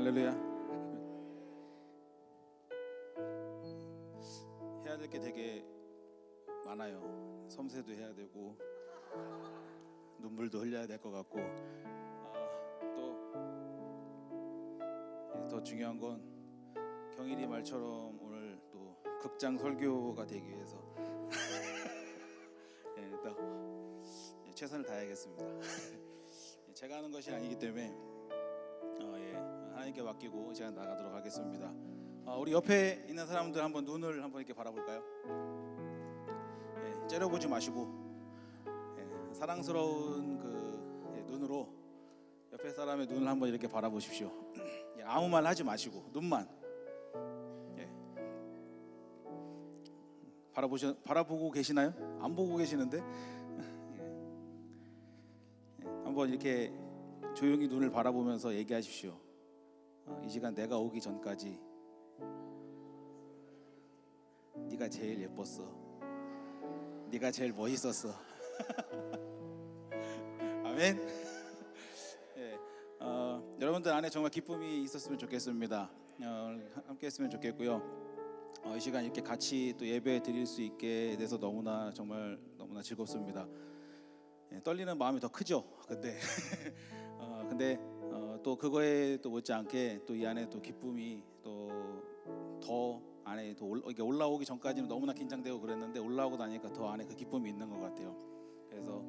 할렐루야. 해야 될 게 되게 많아요. 섬세도 해야 되고 눈물도 흘려야 될 것 같고 또 더 중요한 건 경일이 말처럼 오늘 또 극장 설교가 되기 위해서 또 최선을 다해야겠습니다. 제가 하는 것이 아니기 때문에 하나님께 맡기고 제가 나가도록 하겠습니다. 우리 옆에 있는 사람들 한번 눈을 한번 이렇게 바라볼까요? 째려보지 마시고 사랑스러운 그 눈으로 옆에 사람의 눈을 한번 이렇게 바라보십시오. 아무 말 하지 마시고 눈만 바라보고 계시나요? 안 보고 계시는데 한번 이렇게 조용히 눈을 바라보면서 얘기하십시오. 이 시간 내가 오기 전까지 네가 제일 예뻤어. 네가 제일 멋있었어. 아멘. 여러분들 안에 정말 기쁨이 있었으면 좋겠습니다. 함께 했으면 좋겠고요. 이 시간 이렇게 같이 또 예배 드릴 수 있게 돼서 너무나 즐겁습니다. 떨리는 마음이 더 크죠. 근데 또 그거에 또 못지않게 또 이 안에 또 기쁨이 또 더 안에 또 이게 올라오기 전까지는 너무나 긴장되고 그랬는데 올라오고 나니까 더 안에 그 기쁨이 있는 것 같아요. 그래서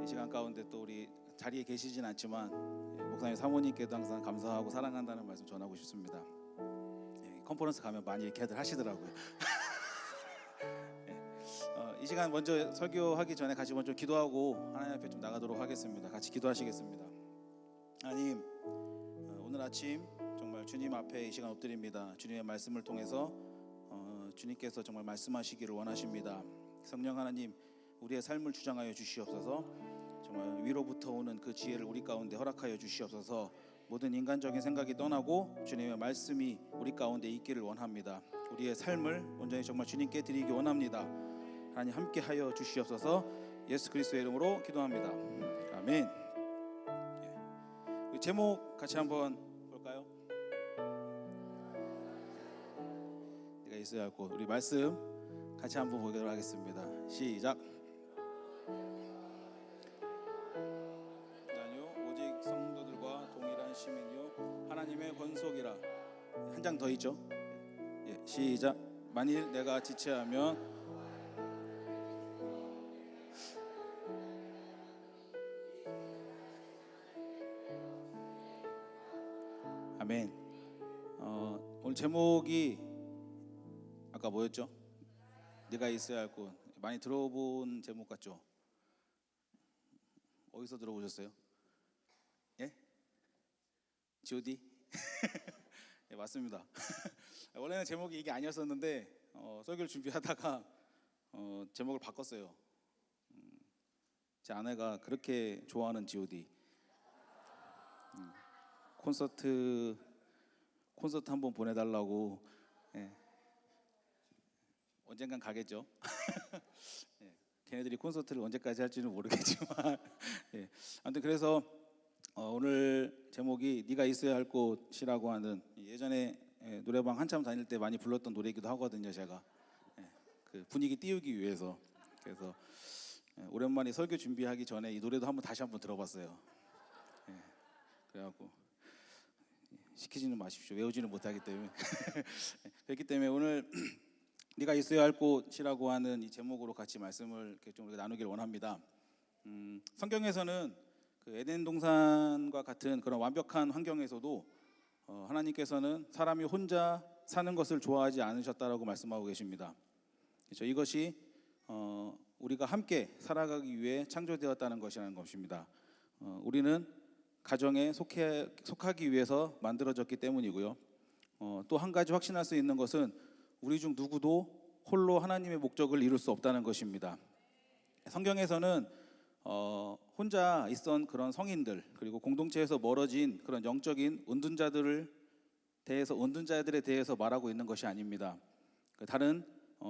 이 시간 가운데 또 우리 자리에 계시진 않지만 목사님 사모님께도 항상 감사하고 사랑한다는 말씀 전하고 싶습니다. 컨퍼런스 가면 많이 이렇게들 하시더라고요. 이 시간 먼저 설교하기 전에 같이 먼저 기도하고 하나님 앞에 좀 나가도록 하겠습니다. 같이 기도하시겠습니다. 하나님, 오늘 아침 정말 주님 앞에 이 시간 엎드립니다. 주님의 말씀을 통해서 주님께서 정말 말씀하시기를 원하십니다. 성령 하나님, 우리의 삶을 주장하여 주시옵소서. 정말 위로부터 오는 그 지혜를 우리 가운데 허락하여 주시옵소서. 모든 인간적인 생각이 떠나고 주님의 말씀이 우리 가운데 있기를 원합니다. 우리의 삶을 온전히 정말 주님께 드리기 원합니다. 하나님 함께하여 주시옵소서. 예수 그리스도의 이름으로 기도합니다. 아멘. 우리 제목 같이 한번 볼까요? 내가 있어야 할 곳. 우리 말씀 같이 한번 보도록 하겠습니다. 시작. 오직 성도들과 동일한 시민이요 하나님의 권속이라. 한 장 더 있죠? 시작. 만일 내가 지체하면 아멘. 오늘 제목이 아까 뭐였죠? 네가 있어야 할 곳. 많이 들어본 제목 같죠? 어디서 들어보셨어요? 예? G.O.D? 네, 맞습니다. 원래는 제목이 이게 아니었었는데 설교를 준비하다가 제목을 바꿨어요. 제 아내가 그렇게 좋아하는 G.O.D. 콘서트 한번 보내달라고. 언젠간 가겠죠. 걔네들이 콘서트를 언제까지 할지는 모르겠지만 아무튼 그래서 오늘 제목이 네가 있어야 할 곳이라고 하는, 예전에 노래방 한참 다닐 때 많이 불렀던 노래이기도 하거든요. 제가 그 분위기 띄우기 위해서. 그래서 오랜만에 설교 준비하기 전에 이 노래도 다시 한번 들어봤어요. 그래갖고 시키지는 마십시오. 외우지는 못하기 때문에. 그렇기 때문에 오늘 네가 있어야 할 곳이라고 하는 이 제목으로 같이 말씀을 이렇게 좀 나누길 원합니다. 성경에서는 그 에덴 동산과 같은 그런 완벽한 환경에서도 하나님께서는 사람이 혼자 사는 것을 좋아하지 않으셨다라고 말씀하고 계십니다. 그렇죠? 이것이 우리가 함께 살아가기 위해 창조되었다는 것이라는 것입니다. 우리는 가정에 속하기 위해서 만들어졌기 때문이고요. 또 한 가지 확신할 수 있는 것은 우리 중 누구도 홀로 하나님의 목적을 이룰 수 없다는 것입니다. 성경에서는 혼자 있던 그런 성인들, 그리고 공동체에서 멀어진 그런 영적인 은둔자들에 대해서 말하고 있는 것이 아닙니다. 다른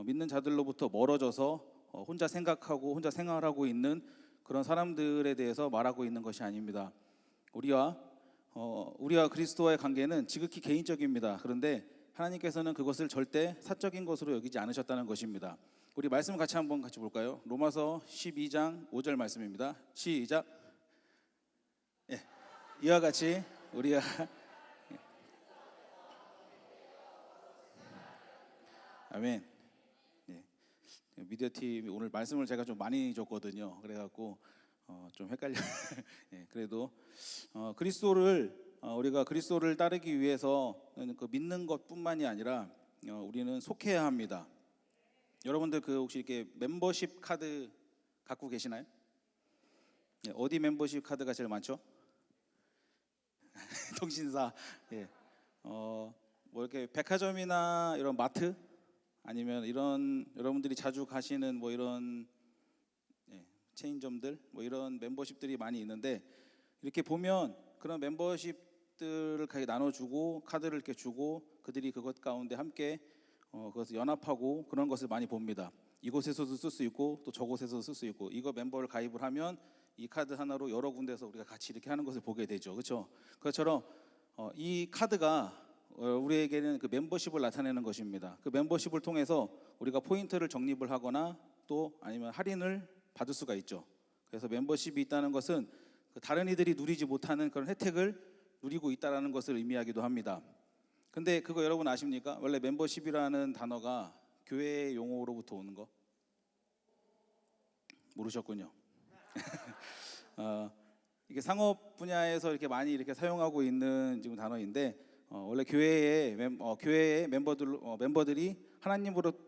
믿는 자들로부터 멀어져서 혼자 생각하고 혼자 생활하고 있는 그런 사람들에 대해서 말하고 있는 것이 아닙니다. 우리와 우리와 그리스도와의 관계는 지극히 개인적입니다. 그런데 하나님께서는 그것을 절대 사적인 것으로 여기지 않으셨다는 것입니다. 우리 말씀 같이 한번 같이 볼까요? 로마서 12장 5절 말씀입니다. 시작. 예, 이와 같이 우리가 아멘. 예, 미디어 팀이 오늘 말씀을 제가 좀 많이 줬거든요. 그래갖고 좀 헷갈려. 예, 그래도 우리가 그리스도를 따르기 위해서는 그 믿는 것뿐만이 아니라 우리는 속해야 합니다. 여러분들 그 혹시 이렇게 멤버십 카드 갖고 계시나요? 예, 어디 멤버십 카드가 제일 많죠? 통신사. 예. 뭐 이렇게 백화점이나 이런 마트 아니면 이런 여러분들이 자주 가시는 뭐 이런 체인점들 뭐 이런 멤버십들이 많이 있는데 이렇게 보면 그런 멤버십들을 나눠주고 카드를 이렇게 주고 그들이 그것 가운데 함께 그것을 연합하고 그런 것을 많이 봅니다. 이곳에서도 쓸 수 있고 또 저곳에서도 쓸 수 있고 이거 멤버를 가입을 하면 이 카드 하나로 여러 군데서 우리가 같이 이렇게 하는 것을 보게 되죠. 그렇죠? 그것처럼 이 카드가 우리에게는 그 멤버십을 나타내는 것입니다. 그 멤버십을 통해서 우리가 포인트를 적립을 하거나 또 아니면 할인을 받을 수가 있죠. 그래서 멤버십이 있다는 것은 다른 이들이 누리지 못하는 그런 혜택을 누리고 있다는 것을 의미하기도 합니다. 근데 그거 여러분 아십니까? 원래 멤버십이라는 단어가 교회 용어로부터 오는 거 모르셨군요. 이게 상업 분야에서 이렇게 많이 이렇게 사용하고 있는 지금 단어인데 원래 교회의 멤버들이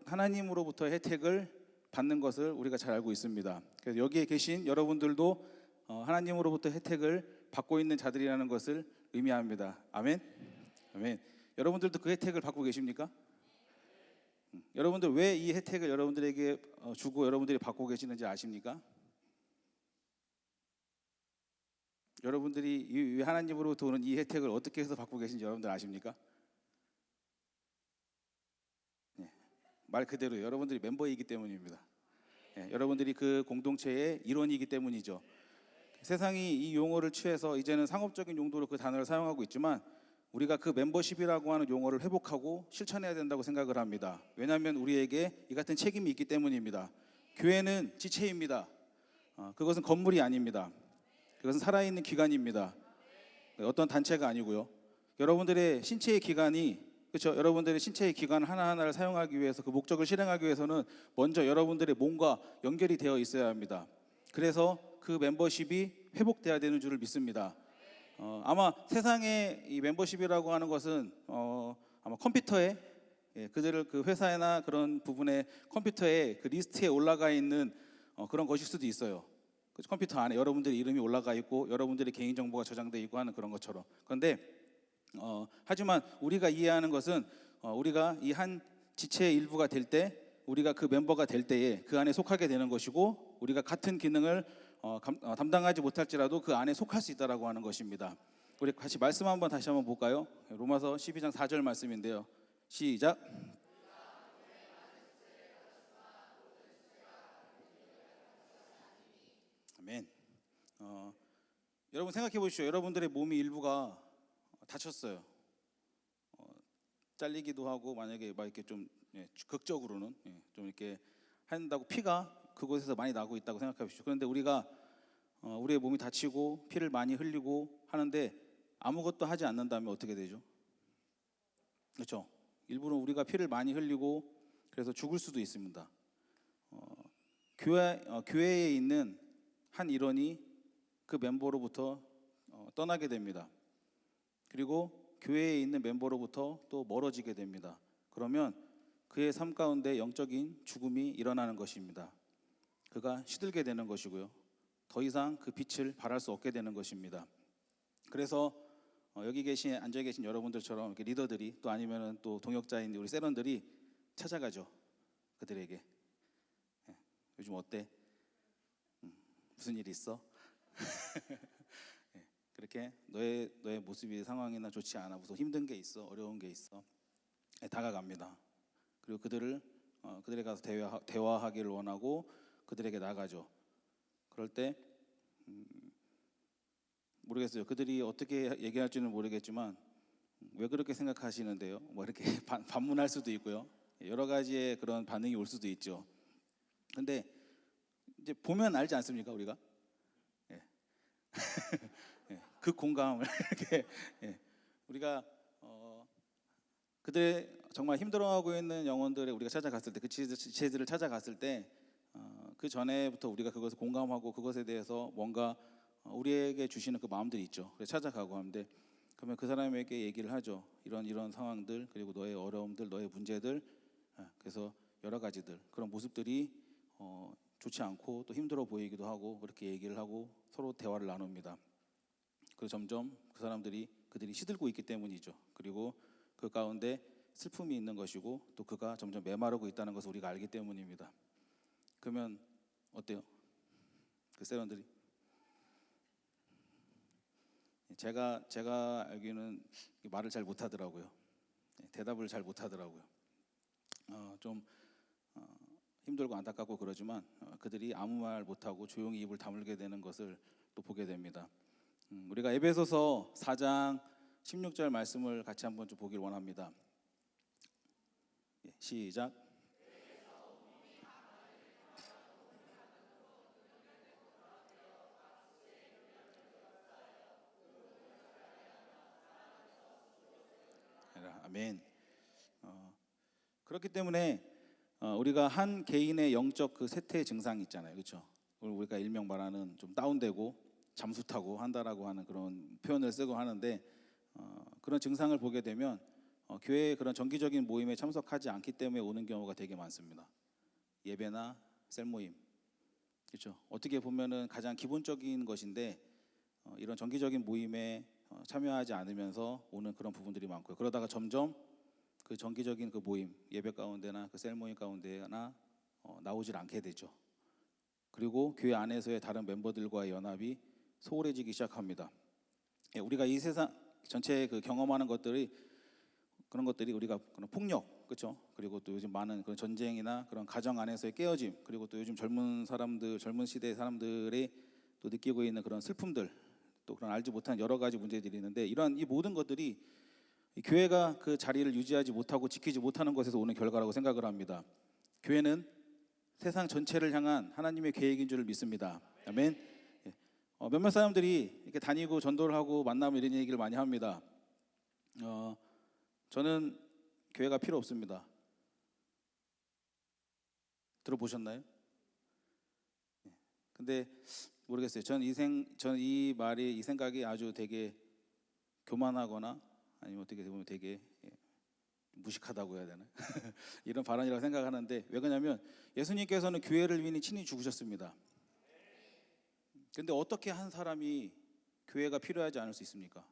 하나님으로부터 혜택을 받는 것을 우리가 잘 알고 있습니다. 그래서 여기에 계신 여러분들도 하나님으로부터 혜택을 받고 있는 자들이라는 것을 의미합니다. 아멘. 아멘. 여러분들도 그 혜택을 받고 계십니까? 여러분들 왜 이 혜택을 여러분들에게 주고 여러분들이 받고 계시는지 아십니까? 여러분들이 이 하나님으로부터 오는 이 혜택을 어떻게 해서 받고 계신지 여러분들 아십니까? 예, 말 그대로 여러분들이 멤버이기 때문입니다. 예, 여러분들이 그 공동체의 일원이기 때문이죠. 세상이 이 용어를 취해서 이제는 상업적인 용도로 그 단어를 사용하고 있지만 우리가 그 멤버십이라고 하는 용어를 회복하고 실천해야 된다고 생각을 합니다. 왜냐하면 우리에게 이 같은 책임이 있기 때문입니다. 교회는 지체입니다. 그것은 건물이 아닙니다. 그것은 살아있는 기관입니다. 어떤 단체가 아니고요. 여러분들의 신체의 기관이 그렇죠. 여러분들의 신체의 기관 하나하나를 사용하기 위해서 그 목적을 실행하기 위해서는 먼저 여러분들의 몸과 연결이 되어 있어야 합니다. 그래서 그 멤버십이 회복돼야 되는 줄을 믿습니다. 아마 세상의 이 멤버십이라고 하는 것은 아마 컴퓨터에 그들을 그 회사나 그런 부분의 컴퓨터에 그 리스트에 올라가 있는 그런 것일 수도 있어요. 컴퓨터 안에 여러분들의 이름이 올라가 있고 여러분들의 개인정보가 저장되어 있고 하는 그런 것처럼. 그런데 하지만 우리가 이해하는 것은 우리가 이 한 지체의 일부가 될 때 우리가 그 멤버가 될 때에 그 안에 속하게 되는 것이고 우리가 같은 기능을 담당하지 못할지라도 그 안에 속할 수 있다라고 하는 것입니다. 우리 같이 말씀 한번 다시 한번 볼까요? 로마서 12장 4절 말씀인데요. 시작. 아멘. 여러분 생각해 보십시오. 여러분들의 몸이 일부가 다쳤어요. 잘리기도 하고 만약에 막 이렇게 좀 극적으로는 좀 이렇게 한다고 피가 그곳에서 많이 나고 있다고 생각해 보십시오. 그런데 우리가 우리의 몸이 다치고 피를 많이 흘리고 하는데 아무것도 하지 않는다면 어떻게 되죠? 그렇죠. 일부러 우리가 피를 많이 흘리고 그래서 죽을 수도 있습니다. 교회에 있는 한 일원이 그 멤버로부터 떠나게 됩니다. 그리고 교회에 있는 멤버로부터 또 멀어지게 됩니다. 그러면 그의 삶 가운데 영적인 죽음이 일어나는 것입니다. 그가 시들게 되는 것이고요. 더 이상 그 빛을 발할 수 없게 되는 것입니다. 그래서 여기 앉아 계신 여러분들처럼 이렇게 리더들이 또 아니면은 또 동역자인 우리 세런들이 찾아가죠. 그들에게 요즘 어때? 무슨 일 있어? 그렇게 너의 모습이 상황이나 좋지 않아, 무슨 힘든 게 있어, 어려운 게 있어, 다가갑니다. 그리고 그들에 가서 대화하기를 원하고 그들에게 나가죠. 그럴 때 모르겠어요. 그들이 어떻게 얘기할지는 모르겠지만 왜 그렇게 생각하시는데요? 뭐 이렇게 반문할 수도 있고요. 여러 가지의 그런 반응이 올 수도 있죠. 근데 이제 보면 알지 않습니까, 우리가? 예. 예. 그 공감을 이렇게 우리가 그들의 정말 힘들어하고 있는 영혼들을 우리가 찾아갔을 때, 그 지체들을 찾아갔을 때, 그 전에부터 우리가 그것을 공감하고 그것에 대해서 뭔가 우리에게 주시는 그 마음들이 있죠. 그래서 찾아가고 하는데, 그러면 그 사람에게 얘기를 하죠. 이런 상황들, 그리고 너의 어려움들, 너의 문제들, 그래서 여러 가지들, 그런 모습들이 좋지 않고 또 힘들어 보이기도 하고, 그렇게 얘기를 하고 서로 대화를 나눕니다. 그리고 점점 그들이 시들고 있기 때문이죠. 그리고 그 가운데 슬픔이 있는 것이고, 또 그가 점점 메마르고 있다는 것을 우리가 알기 때문입니다. 그러면 어때요? 그 세련들이 제가 알기는 말을 잘 못하더라고요. 대답을 잘 못하더라고요. 좀 힘들고 안타깝고 그러지만 그들이 아무 말 못하고 조용히 입을 다물게 되는 것을 또 보게 됩니다. 우리가 에베소서 4장 16절 말씀을 같이 한번 좀 보길 원합니다. 시작. 아멘. 그렇기 때문에 우리가 한 개인의 영적 그 쇠퇴 증상이 있잖아요, 그렇죠? 우리가 일명 말하는 좀 다운되고 잠수 타고 한다라고 하는 그런 표현을 쓰고 하는데, 그런 증상을 보게 되면 교회의 그런 정기적인 모임에 참석하지 않기 때문에 오는 경우가 되게 많습니다. 예배나 셀 모임, 그렇죠? 어떻게 보면은 가장 기본적인 것인데 이런 정기적인 모임에 참여하지 않으면서 오는 그런 부분들이 많고요. 그러다가 점점 그 정기적인 그 모임, 예배 가운데나 그 셀 모임 가운데나 나오질 않게 되죠. 그리고 교회 안에서의 다른 멤버들과의 연합이 소홀해지기 시작합니다. 우리가 이 세상 전체에 그 경험하는 그런 것들이 우리가 그런 폭력, 그렇죠? 그리고 또 요즘 많은 그런 전쟁이나 그런 가정 안에서의 깨어짐, 그리고 또 요즘 젊은 시대의 사람들이 또 느끼고 있는 그런 슬픔들, 또 그런 알지 못한 여러 가지 문제들이 있는데, 이 모든 것들이 교회가 그 자리를 유지하지 못하고 지키지 못하는 것에서 오는 결과라고 생각을 합니다. 교회는 세상 전체를 향한 하나님의 계획인 줄을 믿습니다. 아멘. 몇몇 사람들이 이렇게 다니고 전도를 하고 만나면 이런 얘기를 많이 합니다. 저는 교회가 필요 없습니다. 들어보셨나요? 근데 모르겠어요. 전 이 말이, 이 생각이 아주 되게 교만하거나 아니면 어떻게 보면 되게 무식하다고 해야 되나? 이런 발언이라고 생각하는데, 왜 그러냐면 예수님께서는 교회를 위해 친히 죽으셨습니다. 근데 어떻게 한 사람이 교회가 필요하지 않을 수 있습니까?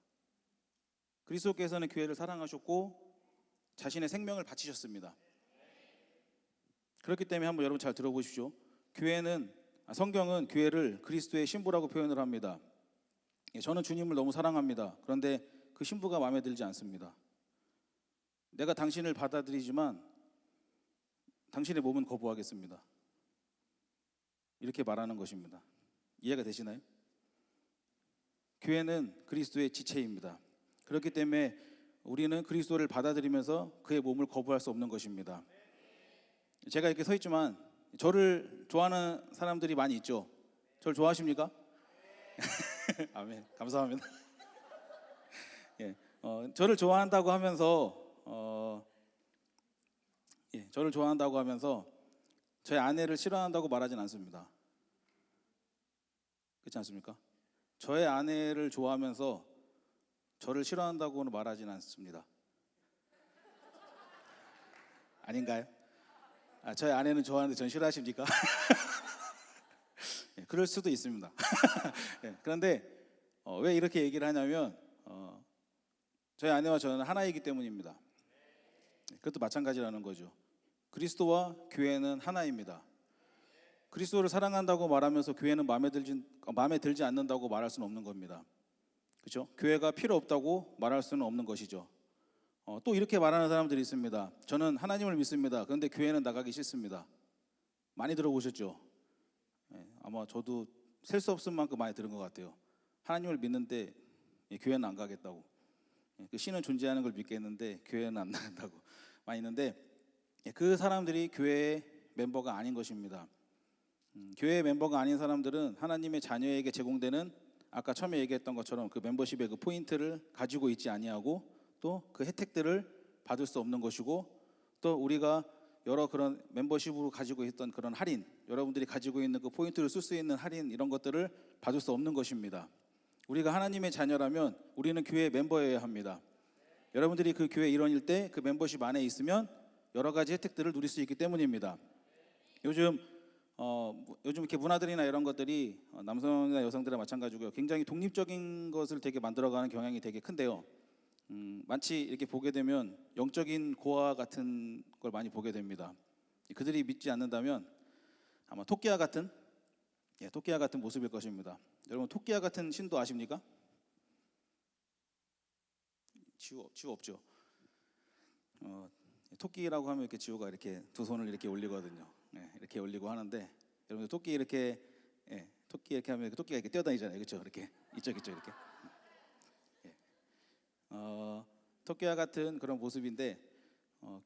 그리스도께서는 교회를 사랑하셨고 자신의 생명을 바치셨습니다. 그렇기 때문에 한번 여러분 잘 들어보십시오. 성경은 교회를 그리스도의 신부라고 표현을 합니다. 저는 주님을 너무 사랑합니다. 그런데 그 신부가 마음에 들지 않습니다. 내가 당신을 받아들이지만 당신의 몸은 거부하겠습니다. 이렇게 말하는 것입니다. 이해가 되시나요? 교회는 그리스도의 지체입니다. 그렇기 때문에 우리는 그리스도를 받아들이면서 그의 몸을 거부할 수 없는 것입니다. 제가 이렇게 서 있지만 저를 좋아하는 사람들이 많이 있죠. 저를 좋아하십니까? 아멘. 감사합니다. 저를 좋아한다고 하면서 저를 좋아한다고 하면서 저희 아내를 싫어한다고 말하진 않습니다. 그렇지 않습니까? 저의 아내를 좋아하면서 저를 싫어한다고는 말하진 않습니다. 아닌가요? 저희 아내는 좋아하는데 전 싫어하십니까? 그럴 수도 있습니다. 그런데 왜 이렇게 얘기를 하냐면 저희 아내와 저는 하나이기 때문입니다. 그것도 마찬가지라는 거죠. 그리스도와 교회는 하나입니다. 그리스도를 사랑한다고 말하면서 교회는 마음에 들지 않는다고 말할 수는 없는 겁니다. 그렇죠? 교회가 필요 없다고 말할 수는 없는 것이죠. 또 이렇게 말하는 사람들이 있습니다. 저는 하나님을 믿습니다. 그런데 교회는 나가기 싫습니다. 많이 들어보셨죠? 아마 저도 셀 수 없을 만큼 많이 들은 것 같아요. 하나님을 믿는데 교회는 안 가겠다고, 그 신은 존재하는 걸 믿겠는데 교회는 안 나간다고 많이 있는데, 그 사람들이 교회의 멤버가 아닌 것입니다. 교회의 멤버가 아닌 사람들은 하나님의 자녀에게 제공되는, 아까 처음에 얘기했던 것처럼 그 멤버십의 그 포인트를 가지고 있지 아니하고 또 그 혜택들을 받을 수 없는 것이고, 또 우리가 여러 그런 멤버십으로 가지고 있던 그런 할인, 여러분들이 가지고 있는 그 포인트를 쓸 수 있는 할인, 이런 것들을 받을 수 없는 것입니다. 우리가 하나님의 자녀라면 우리는 교회의 member여야 합니다. 여러분들이 그 교회 일원일 때 그 멤버십 안에 있으면 여러 가지 혜택들을 누릴 수 있기 때문입니다. 요즘 이렇게 문화들이나 이런 것들이 남성이나 여성들과 마찬가지고요, 굉장히 독립적인 것을 되게 만들어가는 경향이 되게 큰데요. 마치 이렇게 보게 되면 영적인 고아 같은 걸 많이 보게 됩니다. 그들이 믿지 않는다면 아마 토끼와 같은 모습일 것입니다. 여러분, 토끼와 같은 신도 아십니까? 지우 없죠. 토끼라고 하면 이렇게 지우가 이렇게 두 손을 이렇게 올리거든요. 이렇게 올리고 하는데, 여러분들 토끼 이렇게 하면 토끼가 이렇게 뛰어다니잖아요, 그렇죠? 이렇게 이쪽 이렇게. 토끼와 같은 그런 모습인데,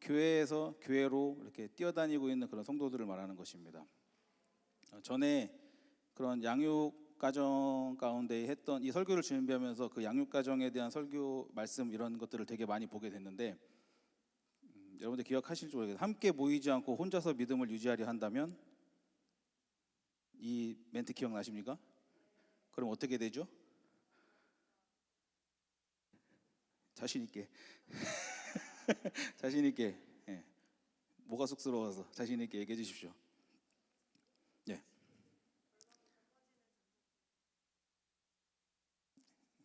교회에서 교회로 이렇게 뛰어다니고 있는 그런 성도들을 말하는 것입니다. 전에 그런 양육 가정 가운데 했던 이 설교를 준비하면서 그 양육 가정에 대한 설교 말씀, 이런 것들을 되게 많이 보게 됐는데, 여러분들 기억하실지 모르겠어요. 함께 모이지 않고 혼자서 믿음을 유지하려 한다면, 이 멘트 기억나십니까? 그럼 어떻게 되죠? 자신 있게 자신 있게, 뭐가 쑥스러워서 자신 있게 얘기해 주십시오.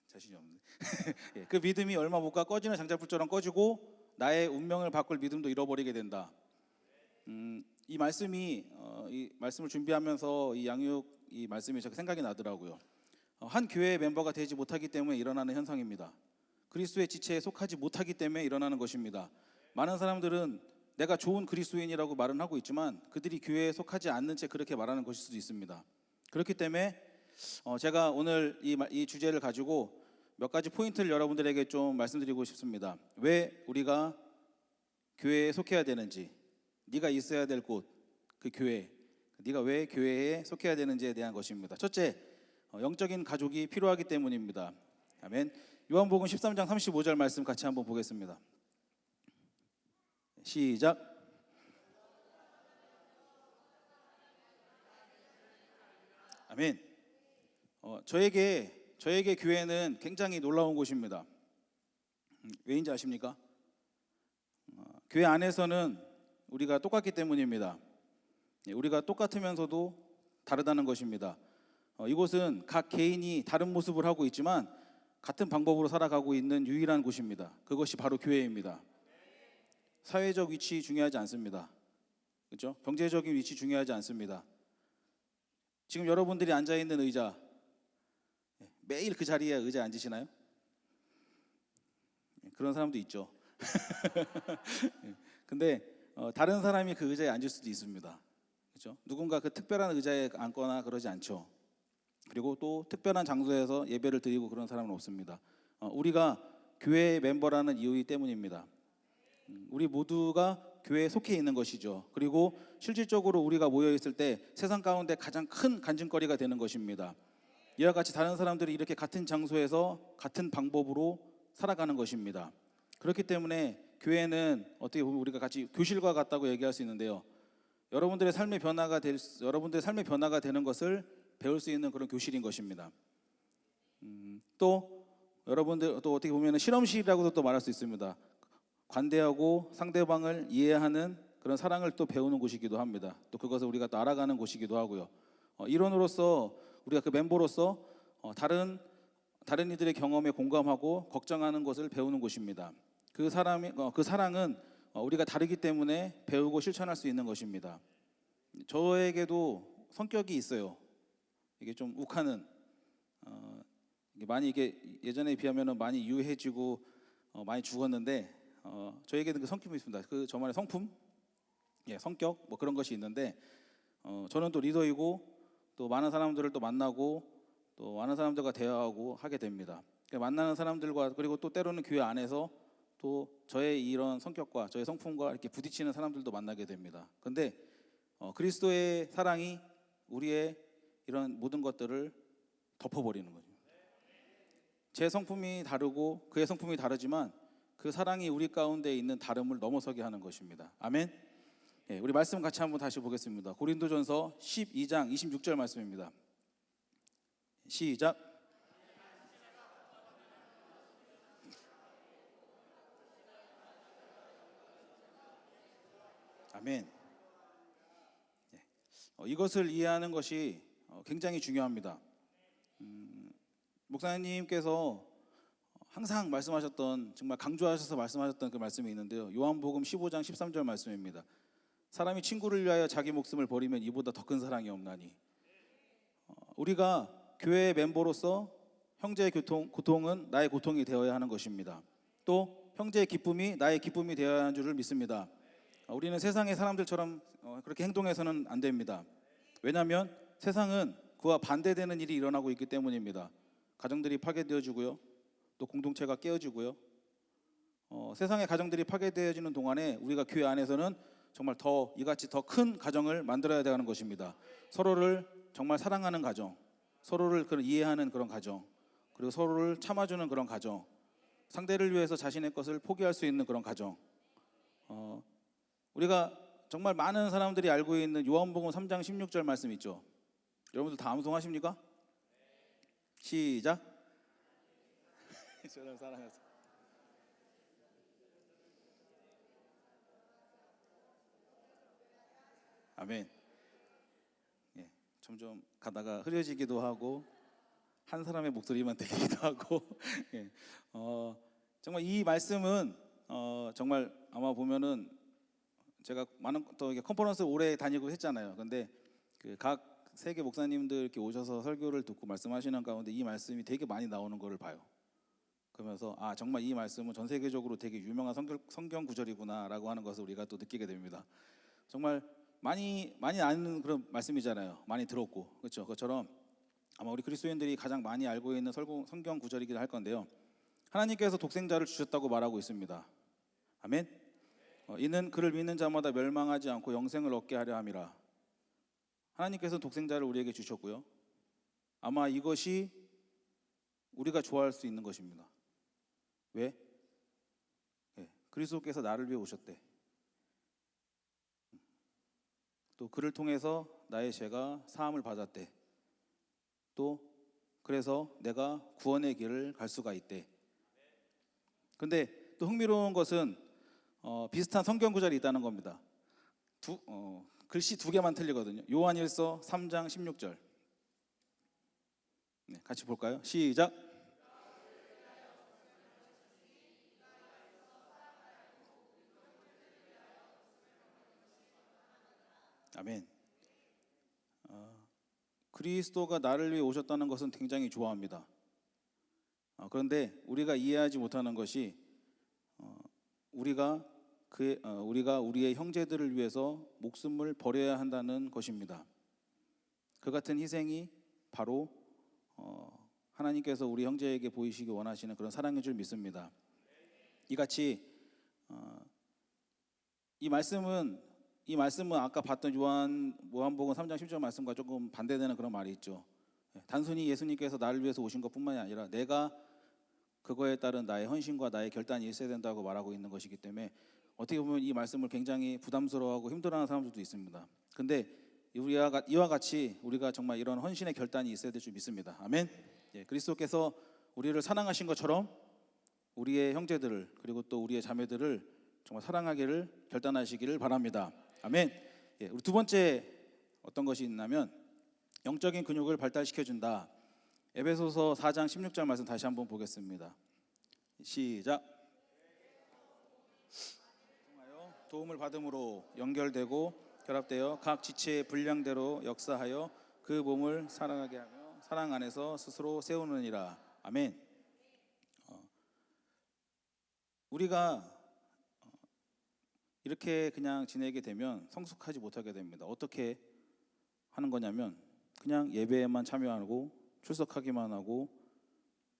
자신이 없네. 그 믿음이 얼마 못 가 꺼지는 장작불처럼 꺼지고 나의 운명을 바꿀 믿음도 잃어버리게 된다. 이 말씀이 이 말씀을 준비하면서 이 양육 이 말씀이 제가 생각이 나더라고요. 한 교회의 멤버가 되지 못하기 때문에 일어나는 현상입니다. 그리스도의 지체에 속하지 못하기 때문에 일어나는 것입니다. 많은 사람들은 내가 좋은 그리스도인이라고 말은 하고 있지만 그들이 교회에 속하지 않는 채 그렇게 말하는 것일 수도 있습니다. 그렇기 때문에 제가 오늘 이 주제를 가지고 몇 가지 포인트를 여러분들에게 좀 말씀드리고 싶습니다. 왜 우리가 교회에 속해야 되는지, 네가 있어야 될 곳, 그 교회, 네가 왜 교회에 속해야 되는지에 대한 것입니다. 첫째, 영적인 가족이 필요하기 때문입니다. 아멘. 요한복음 13장 35절 말씀 같이 한번 보겠습니다. 시작. 아멘. 저에게 교회는 굉장히 놀라운 곳입니다. 왜인지 아십니까? 교회 안에서는 우리가 똑같기 때문입니다. 우리가 똑같으면서도 다르다는 것입니다. 이곳은 각 개인이 다른 모습을 하고 있지만 같은 방법으로 살아가고 있는 유일한 곳입니다. 그것이 바로 교회입니다. 사회적 위치 중요하지 않습니다. 그렇죠? 경제적인 위치 중요하지 않습니다. 지금 여러분들이 앉아 있는 의자, 매일 그 자리에 의자에 앉으시나요? 그런 사람도 있죠. 근데 다른 사람이 그 의자에 앉을 수도 있습니다. 그렇죠? 누군가 그 특별한 의자에 앉거나 그러지 않죠. 그리고 또 특별한 장소에서 예배를 드리고 그런 사람은 없습니다. 우리가 교회의 멤버라는 이유 때문입니다. 우리 모두가 교회에 속해 있는 것이죠. 그리고 실질적으로 우리가 모여 있을 때 세상 가운데 가장 큰 간증거리가 되는 것입니다. 이와 같이 다른 사람들이 이렇게 같은 장소에서 같은 방법으로 살아가는 것입니다. 그렇기 때문에 교회는 어떻게 보면 우리가 같이 교실과 같다고 얘기할 수 있는데요. 여러분들의 삶의 변화가 되는 것을 배울 수 있는 그런 교실인 것입니다. 또 여러분들 또 어떻게 보면 실험실이라고도 또 말할 수 있습니다. 관대하고 상대방을 이해하는 그런 사랑을 또 배우는 곳이기도 합니다. 또 그것을 우리가 또 알아가는 곳이기도 하고요. 일원으로서 우리가 그 멤버로서 다른 이들의 경험에 공감하고 걱정하는 것을 배우는 곳입니다. 그 사랑은 우리가 다르기 때문에 배우고 실천할 수 있는 것입니다. 저에게도 성격이 있어요. 이게 좀 욱하는, 이게 예전에 비하면 많이 유해지고 많이 죽었는데, 저에게는 그 성품이 있습니다. 그 저만의 성품, 성격 그런 것이 있는데, 저는 또 리더이고 또 많은 사람들을 또 만나고 또 많은 사람들과 대화하고 하게 됩니다. 만나는 사람들과 그리고 또 때로는 교회 안에서 또 저의 이런 성격과 저의 성품과 이렇게 부딪히는 사람들도 만나게 됩니다. 근데 그리스도의 사랑이 우리의 이런 모든 것들을 덮어버리는 거죠. 제 성품이 다르고 그의 성품이 다르지만 그 사랑이 우리 가운데 있는 다름을 넘어서게 하는 것입니다. 아멘. 예, 우리 말씀 같이 한번 다시 보겠습니다. 고린도전서 12장 26절 말씀입니다. 시작. 아멘. 예, 이것을 이해하는 것이 굉장히 중요합니다. 목사님께서 항상 말씀하셨던, 정말 강조하셔서 말씀하셨던 그 말씀이 있는데요. 요한복음 15장 13절 말씀입니다. 사람이 친구를 위하여 자기 목숨을 버리면 이보다 더 큰 사랑이 없나니. 우리가 교회의 멤버로서 형제의 고통은 나의 고통이 되어야 하는 것입니다. 또 형제의 기쁨이 나의 기쁨이 되어야 하는 줄을 믿습니다. 우리는 세상의 사람들처럼 그렇게 행동해서는 안 됩니다. 왜냐하면 세상은 그와 반대되는 일이 일어나고 있기 때문입니다. 가정들이 파괴되어지고요, 또 공동체가 깨어지고요. 세상의 가정들이 파괴되어지는 동안에 우리가 교회 안에서는 정말 더 이같이 더 큰 가정을 만들어야 되는 것입니다. 서로를 정말 사랑하는 가정, 서로를 이해하는 그런 가정, 그리고 서로를 참아주는 그런 가정, 상대를 위해서 자신의 것을 포기할 수 있는 그런 가정. 우리가 정말 많은 사람들이 알고 있는 요한복음 3장 16절 말씀 있죠. 여러분들 다 암송하십니까? 시작. 저를 사랑하세요. 아멘. 예, 점점 가다가 흐려지기도 하고 한 사람의 목소리만 들리기도 하고 예, 정말 이 말씀은 정말 아마 보면은 제가 많은 또 이게 컨퍼런스 오래 다니고 했잖아요. 근데 그 각 세계 목사님들 이렇게 오셔서 설교를 듣고 말씀하시는 가운데 이 말씀이 되게 많이 나오는 것을 봐요. 그러면서 정말 이 말씀은 전 세계적으로 되게 유명한 성경 구절이구나라고 하는 것을 우리가 또 느끼게 됩니다. 정말 많이 아는 그런 말씀이잖아요. 많이 들었고, 그렇죠? 그것처럼 아마 우리 그리스도인들이 가장 많이 알고 있는 성경 구절이긴 할 건데요. 하나님께서 독생자를 주셨다고 말하고 있습니다. 아멘. 이는 그를 믿는 자마다 멸망하지 않고 영생을 얻게 하려 함이라. 하나님께서 독생자를 우리에게 주셨고요. 아마 이것이 우리가 좋아할 수 있는 것입니다. 왜? 그리스도께서 나를 위해 오셨대. 또 그를 통해서 나의 죄가 사함을 받았대. 또 그래서 내가 구원의 길을 갈 수가 있대. 근데 또 흥미로운 것은 비슷한 성경 구절이 있다는 겁니다. 글씨 두 개만 틀리거든요. 요한일서 3장 16절. 네, 같이 볼까요? 시작. 아멘. 그리스도가 나를 위해 오셨다는 것은 굉장히 좋아합니다. 그런데 우리가 이해하지 못하는 것이 우리가 우리의 형제들을 위해서 목숨을 버려야 한다는 것입니다. 그 같은 희생이 바로 하나님께서 우리 형제에게 보이시기 원하시는 그런 사랑인 줄 믿습니다. 이같이 이 말씀은 아까 봤던 요한복음 3장 10절 말씀과 조금 반대되는 그런 말이 있죠. 단순히 예수님께서 나를 위해서 오신 것뿐만이 아니라 내가 그거에 따른 나의 헌신과 나의 결단이 있어야 된다고 말하고 있는 것이기 때문에 어떻게 보면 이 말씀을 굉장히 부담스러워하고 힘들어하는 사람들도 있습니다. 근데 이와 같이 우리가 정말 이런 헌신의 결단이 있어야 될 줄 믿습니다. 아멘. 그리스도께서 우리를 사랑하신 것처럼 우리의 형제들을 그리고 또 우리의 자매들을 정말 사랑하기를 결단하시기를 바랍니다. 아멘. 우리 두 번째 어떤 것이 있냐면 영적인 근육을 발달시켜준다. 에베소서 4장 16절 말씀 다시 한번 보겠습니다. 시작. 도움을 받음으로 연결되고 결합되어 각 지체의 분량대로 역사하여 그 몸을 사랑하게 하며 사랑 안에서 스스로 세우느니라. 아멘. 우리가 이렇게 그냥 지내게 되면 성숙하지 못하게 됩니다. 어떻게 하는 거냐면 그냥 예배에만 참여하고 출석하기만 하고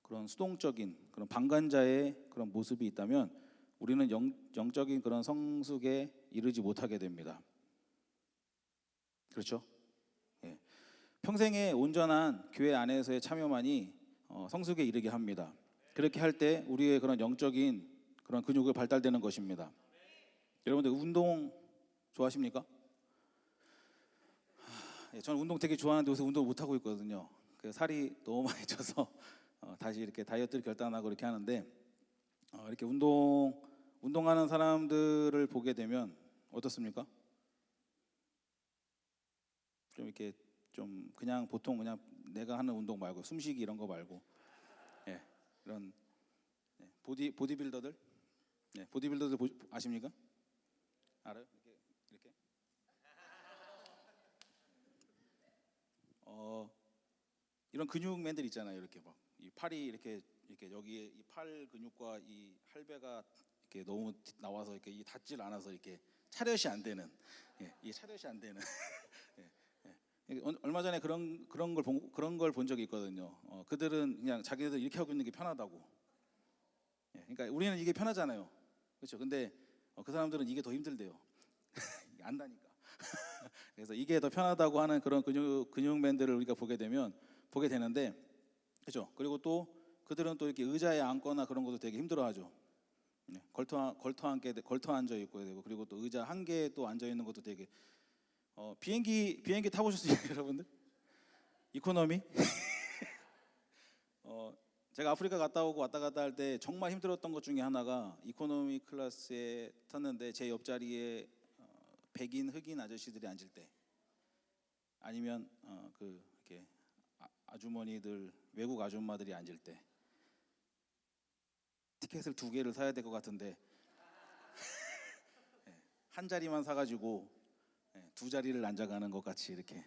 그런 수동적인 그런 방관자의 그런 모습이 있다면 우리는 영적인 그런 성숙에 이르지 못하게 됩니다. 그렇죠? 예. 평생의 온전한 교회 안에서의 참여만이 성숙에 이르게 합니다. 그렇게 할 때 우리의 그런 영적인 그런 근육을 발달되는 것입니다. 여러분들 운동 좋아하십니까? 예, 저는 운동 되게 좋아하는데 요새 운동 못 하고 있거든요. 그 살이 너무 많이 쪄서 다시 이렇게 다이어트를 결단하고 이렇게 하는데 이렇게 운동하는 사람들을 보게 되면 어떻습니까? 좀 이렇게 좀 그냥 보통 그냥 내가 하는 운동 말고 숨쉬기 이런 거 말고 예, 이런 보디빌더들 보디빌더들 아십니까? 알아요? 이렇게 이런 근육맨들 있잖아요. 이렇게 막 이 팔이 이렇게 여기에 이 팔 근육과 이 할배가 이렇게 너무 나와서 이렇게 이 닿질 않아서 이렇게 차렷이 안 되는 이 차렷이 안 되는 얼마 전에 그런 걸 본 적이 있거든요. 그들은 그냥 자기네들 이렇게 하고 있는 게 편하다고. 그러니까 우리는 이게 편하잖아요. 그렇죠? 근데 그 사람들은 이게 더 힘들대요. 안다니까. 그래서 이게 더 편하다고 하는 그런 근육맨들을 우리가 보게 되는데, 그렇죠? 그리고 또 그들은 또 이렇게 의자에 앉거나 그런 것도 되게 힘들어하죠. 걸터 앉아 있고 되고 그리고 또 의자 한 개에 또 앉아 있는 것도 되게 비행기 타보셨어요, 여러분들? 이코노미? 제가 아프리카 갔다 오고 왔다 갔다 할 때 정말 힘들었던 것 중에 하나가 이코노미 클래스에 탔는데 제 옆자리에 백인 흑인 아저씨들이 앉을 때 아니면 이렇게 아주머니들 외국 아줌마들이 앉을 때 티켓을 2개를 사야 될 것 같은데 한 자리만 사가지고 2자리를 앉아가는 것 같이 이렇게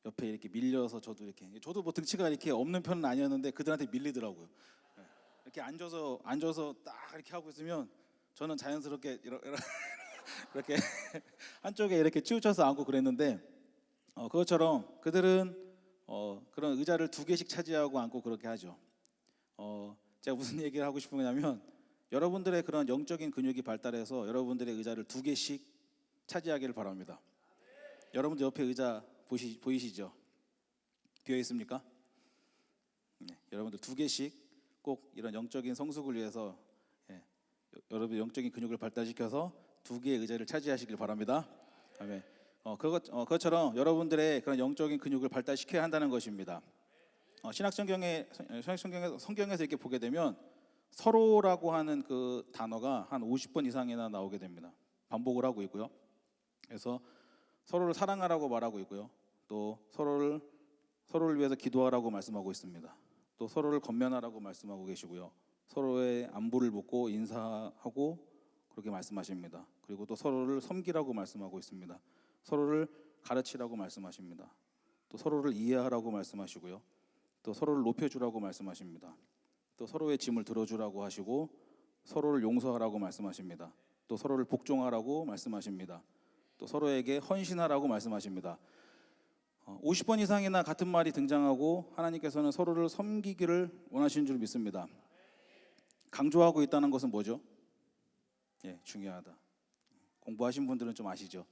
옆에 이렇게 밀려서 저도 뭐 등치가 이렇게 없는 편은 아니었는데 그들한테 밀리더라고요. 이렇게 앉아서 딱 이렇게 하고 있으면 저는 자연스럽게 이렇게 한쪽에 이렇게 치우쳐서 앉고 그랬는데 그것처럼 그들은 그런 의자를 2개씩 차지하고 앉고 그렇게 하죠. 제가 무슨 얘기를 하고 싶은 거냐면 여러분들의 그런 영적인 근육이 발달해서 여러분들의 의자를 2개씩 차지하기를 바랍니다. 여러분들 옆에 의자 보이시죠? 비어 있습니까? 네, 여러분들 2개씩 꼭 이런 영적인 성숙을 위해서 여러분 영적인 근육을 발달시켜서 2개의 의자를 차지하시길 바랍니다. 아멘. 그것처럼 여러분들의 그런 영적인 근육을 발달시켜야 한다는 것입니다. 성경에서 이렇게 보게 되면 서로라고 하는 그 단어가 한 50번 이상이나 나오게 됩니다. 반복을 하고 있고요. 그래서 서로를 사랑하라고 말하고 있고요. 또 서로를 위해서 기도하라고 말씀하고 있습니다. 또 서로를 권면하라고 말씀하고 계시고요. 서로의 안부를 묻고 인사하고 그렇게 말씀하십니다. 그리고 또 서로를 섬기라고 말씀하고 있습니다. 서로를 가르치라고 말씀하십니다. 또 서로를 이해하라고 말씀하시고요. 또 서로를 높여주라고 말씀하십니다. 또 서로의 짐을 들어주라고 하시고 서로를 용서하라고 말씀하십니다. 또 서로를 복종하라고 말씀하십니다. 또 서로에게 헌신하라고 말씀하십니다. 50번 이상이나 같은 말이 등장하고 하나님께서는 서로를 섬기기를 원하시는 줄 믿습니다. 강조하고 있다는 것은 뭐죠? 중요하다. 공부하신 분들은 좀 아시죠?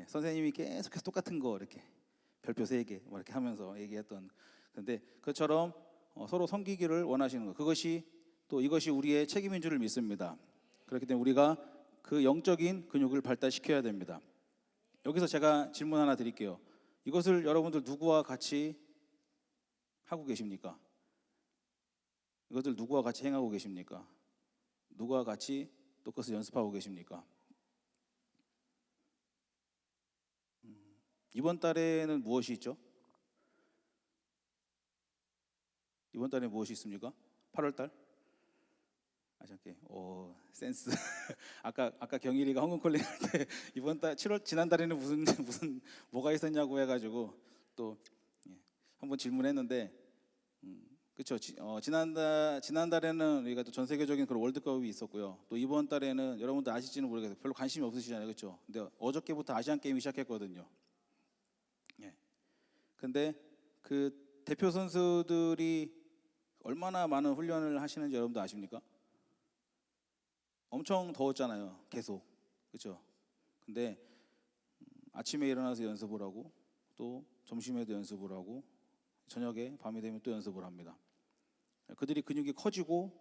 선생님이 계속해서 똑같은 거 이렇게 별표 3개 뭐 이렇게 하면서 얘기했던 근데 그처럼 서로 섬기기를 원하시는 것 이것이 우리의 책임인 줄 믿습니다. 그렇기 때문에 우리가 그 영적인 근육을 발달시켜야 됩니다. 여기서 제가 질문 하나 드릴게요. 이것을 여러분들 누구와 같이 하고 계십니까? 이것을 누구와 같이 행하고 계십니까? 누구와 같이 또 그것을 연습하고 계십니까? 이번 달에는 무엇이 있죠? 이번 달에 무엇이 있습니까? 8월 달? 잠깐. 센스. 아까 경일이가 황금 콜링 할 때 이번 달 지난달에는 무슨 뭐가 있었냐고 해가지고 또 한번 질문했는데 그렇죠. 지난달에는 우리가 또 전 세계적인 그런 월드컵이 있었고요. 또 이번 달에는 여러분들 아실지는 모르겠어요. 별로 관심이 없으시잖아요, 그렇죠? 근데 어저께부터 아시안 게임이 시작했거든요. 근데 그 대표 선수들이 얼마나 많은 훈련을 하시는지 여러분도 아십니까? 엄청 더웠잖아요. 계속. 그렇죠? 근데 아침에 일어나서 연습을 하고 또 점심에도 연습을 하고 저녁에 밤이 되면 또 연습을 합니다. 그들이 근육이 커지고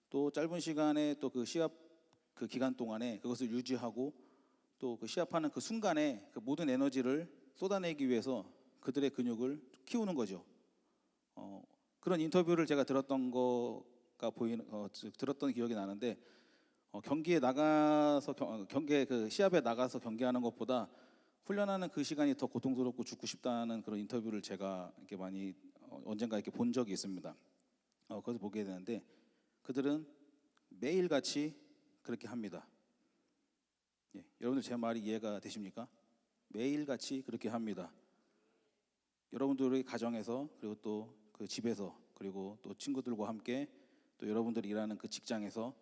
또 짧은 시간에 또 그 시합 그 기간 동안에 그것을 유지하고 또 그 시합하는 그 순간에 그 모든 에너지를 쏟아내기 위해서 그들의 근육을 키우는 거죠. 그런 인터뷰를 제가 들었던 거가 들었던 기억이 나는데 경기에 나가서 경기에 그 시합에 나가서 경기하는 것보다 훈련하는 그 시간이 더 고통스럽고 죽고 싶다는 그런 인터뷰를 제가 이렇게 많이 언젠가 이렇게 본 적이 있습니다. 거기서 보게 되는데 그들은 매일같이 그렇게 합니다. 예, 여러분들 제 말이 이해가 되십니까? 매일같이 그렇게 합니다. 여러분들의 가정에서 그리고 또 그 집에서 그리고 또 친구들과 함께 또 여러분들이 일하는 그 직장에서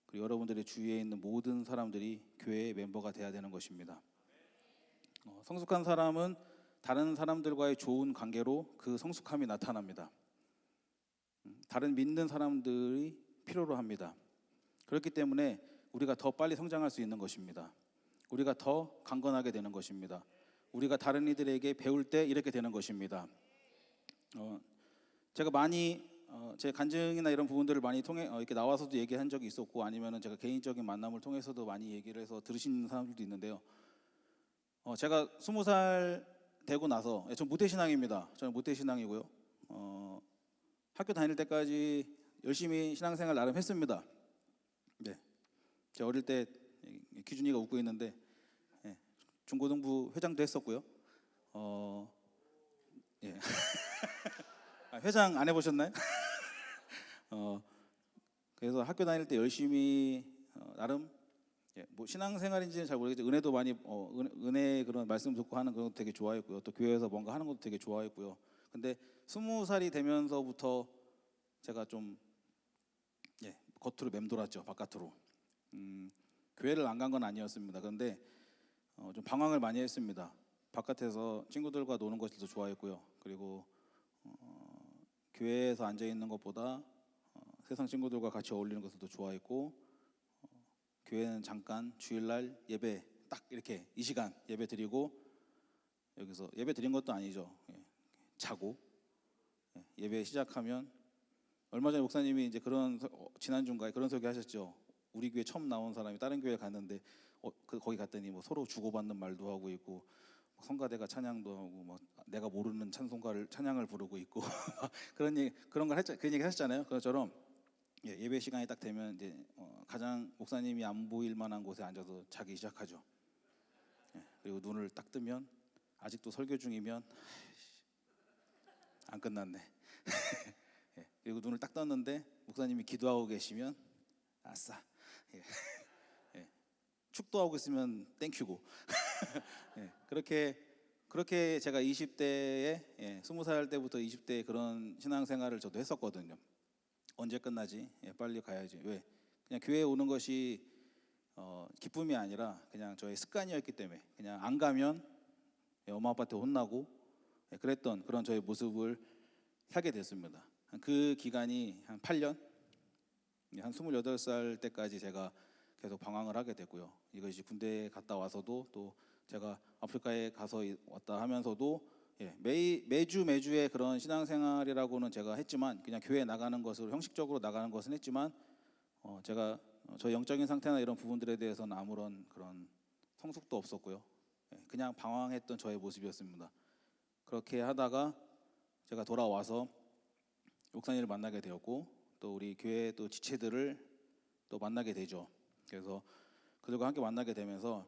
그리고 여러분들의 주위에 있는 모든 사람들이 교회의 멤버가 돼야 되는 것입니다. 성숙한 사람은 다른 사람들과의 좋은 관계로 그 성숙함이 나타납니다. 다른 믿는 사람들이 필요로 합니다. 그렇기 때문에 우리가 더 빨리 성장할 수 있는 것입니다. 우리가 더 강건하게 되는 것입니다. 우리가 다른 이들에게 배울 때 이렇게 되는 것입니다. 제가 많이 제 간증이나 이런 부분들을 많이 통해 이렇게 나와서도 얘기한 적이 있었고 아니면은 제가 개인적인 만남을 통해서도 많이 얘기를 해서 들으시는 사람들도 있는데요. 제가 20살 되고 나서 전 모태신앙입니다. 저는 모태신앙이고요. 학교 다닐 때까지 열심히 신앙생활 나름 했습니다. 네, 제가 어릴 때 기준이가 웃고 있는데 중고등부 회장도 했었고요. 예. 회장 안 해보셨나요? 그래서 학교 다닐 때 열심히 나름 뭐 신앙생활인지는 잘 모르겠지만 은혜도 많이 은혜 그런 말씀 듣고 하는 것도 되게 좋아했고요. 또 교회에서 뭔가 하는 것도 되게 좋아했고요. 근데 20살이 되면서부터 제가 좀 겉으로 맴돌았죠. 바깥으로. 교회를 안 간 건 아니었습니다. 그런데 좀 방황을 많이 했습니다. 바깥에서 친구들과 노는 것을 더 좋아했고요. 그리고 교회에서 앉아 있는 것보다 세상 친구들과 같이 어울리는 것을 더 좋아했고 교회는 잠깐 주일날 예배 딱 이렇게 이 시간 예배 드리고 여기서 예배 드린 것도 아니죠. 자고 예배 시작하면 얼마 전에 목사님이 이제 그런 지난주인가에 그런 소개하셨죠. 우리 교회 처음 나온 사람이 다른 교회 갔는데 거기 갔더니 뭐 서로 주고받는 말도 하고 있고 성가대가 찬양도 하고 뭐 내가 모르는 찬양을 부르고 있고 그런 걸 했죠. 그런 얘기 하셨잖아요. 그것처럼 예배 시간이 딱 되면 이제 가장 목사님이 안 보일 만한 곳에 앉아서 자기 시작하죠. 그리고 눈을 딱 뜨면 아직도 설교 중이면 안 끝났네. 그리고 눈을 딱 떴는데 목사님이 기도하고 계시면 아싸. 축도하고 있으면 땡큐고. 그렇게 제가 20대에 20살 때부터 20대에 그런 신앙생활을 저도 했었거든요. 언제 끝나지? 빨리 가야지. 왜? 그냥 교회에 오는 것이 기쁨이 아니라 그냥 저의 습관이었기 때문에 그냥 안 가면 엄마 아빠한테 혼나고 그랬던 그런 저의 모습을 하게 됐습니다. 그 기간이 한 8년, 한 28살 때까지 제가 계속 방황을 하게 됐고요. 이것이 군대에 갔다 와서도 또 제가 아프리카에 가서 왔다 하면서도 매주의 그런 신앙생활이라고는 제가 했지만 그냥 교회에 나가는 것으로 형식적으로 나가는 것은 했지만 제가 저 영적인 상태나 이런 부분들에 대해서는 아무런 그런 성숙도 없었고요. 그냥 방황했던 저의 모습이었습니다. 그렇게 하다가 제가 돌아와서 목사님을 만나게 되었고 또 우리 교회 또 지체들을 또 만나게 되죠. 그래서 그들과 함께 만나게 되면서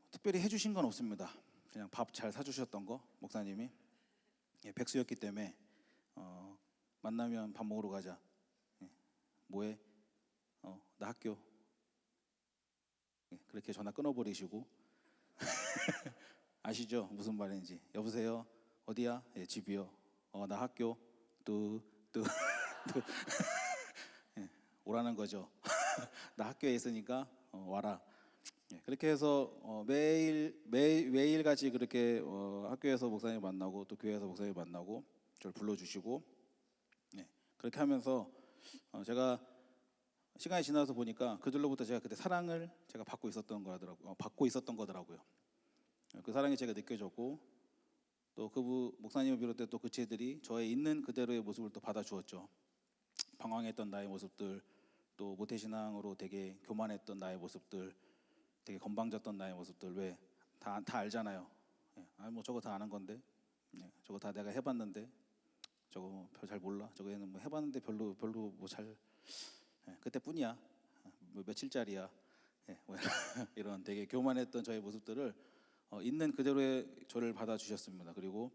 특별히 해주신 건 없습니다. 그냥 밥 잘 사주셨던 거 목사님이 백수였기 때문에 만나면 밥 먹으러 가자. 뭐해? 나 학교. 그렇게 전화 끊어버리시고 아시죠? 무슨 말인지. 여보세요? 어디야? 집이요. 나 학교. 또 오라는 거죠. 나 학교에 있으니까 와라. 그렇게 해서 매일 같이 그렇게 학교에서 목사님 만나고 또 교회에서 목사님 만나고 저를 불러주시고, 그렇게 하면서 제가 시간이 지나서 보니까 그들로부터 제가 그때 사랑을 제가 받고 있었던 거더라고요. 그 사랑이 제가 느껴졌고, 또 그 목사님을 비롯해 또 그 지체들이 저의 있는 그대로의 모습을 또 받아주었죠. 방황했던 나의 모습들, 또 모태신앙으로 되게 교만했던 나의 모습들, 되게 건방졌던 나의 모습들, 왜 다 알잖아요. 뭐 저거 다 아는 건데, 저거 다 내가 해봤는데, 저거 뭐 별 잘 몰라, 저거는 뭐 해봤는데 별로 뭐 잘, 그때뿐이야, 뭐 며칠짜리야, 뭐 이런 되게 교만했던 저의 모습들을 있는 그대로의 저를 받아주셨습니다. 그리고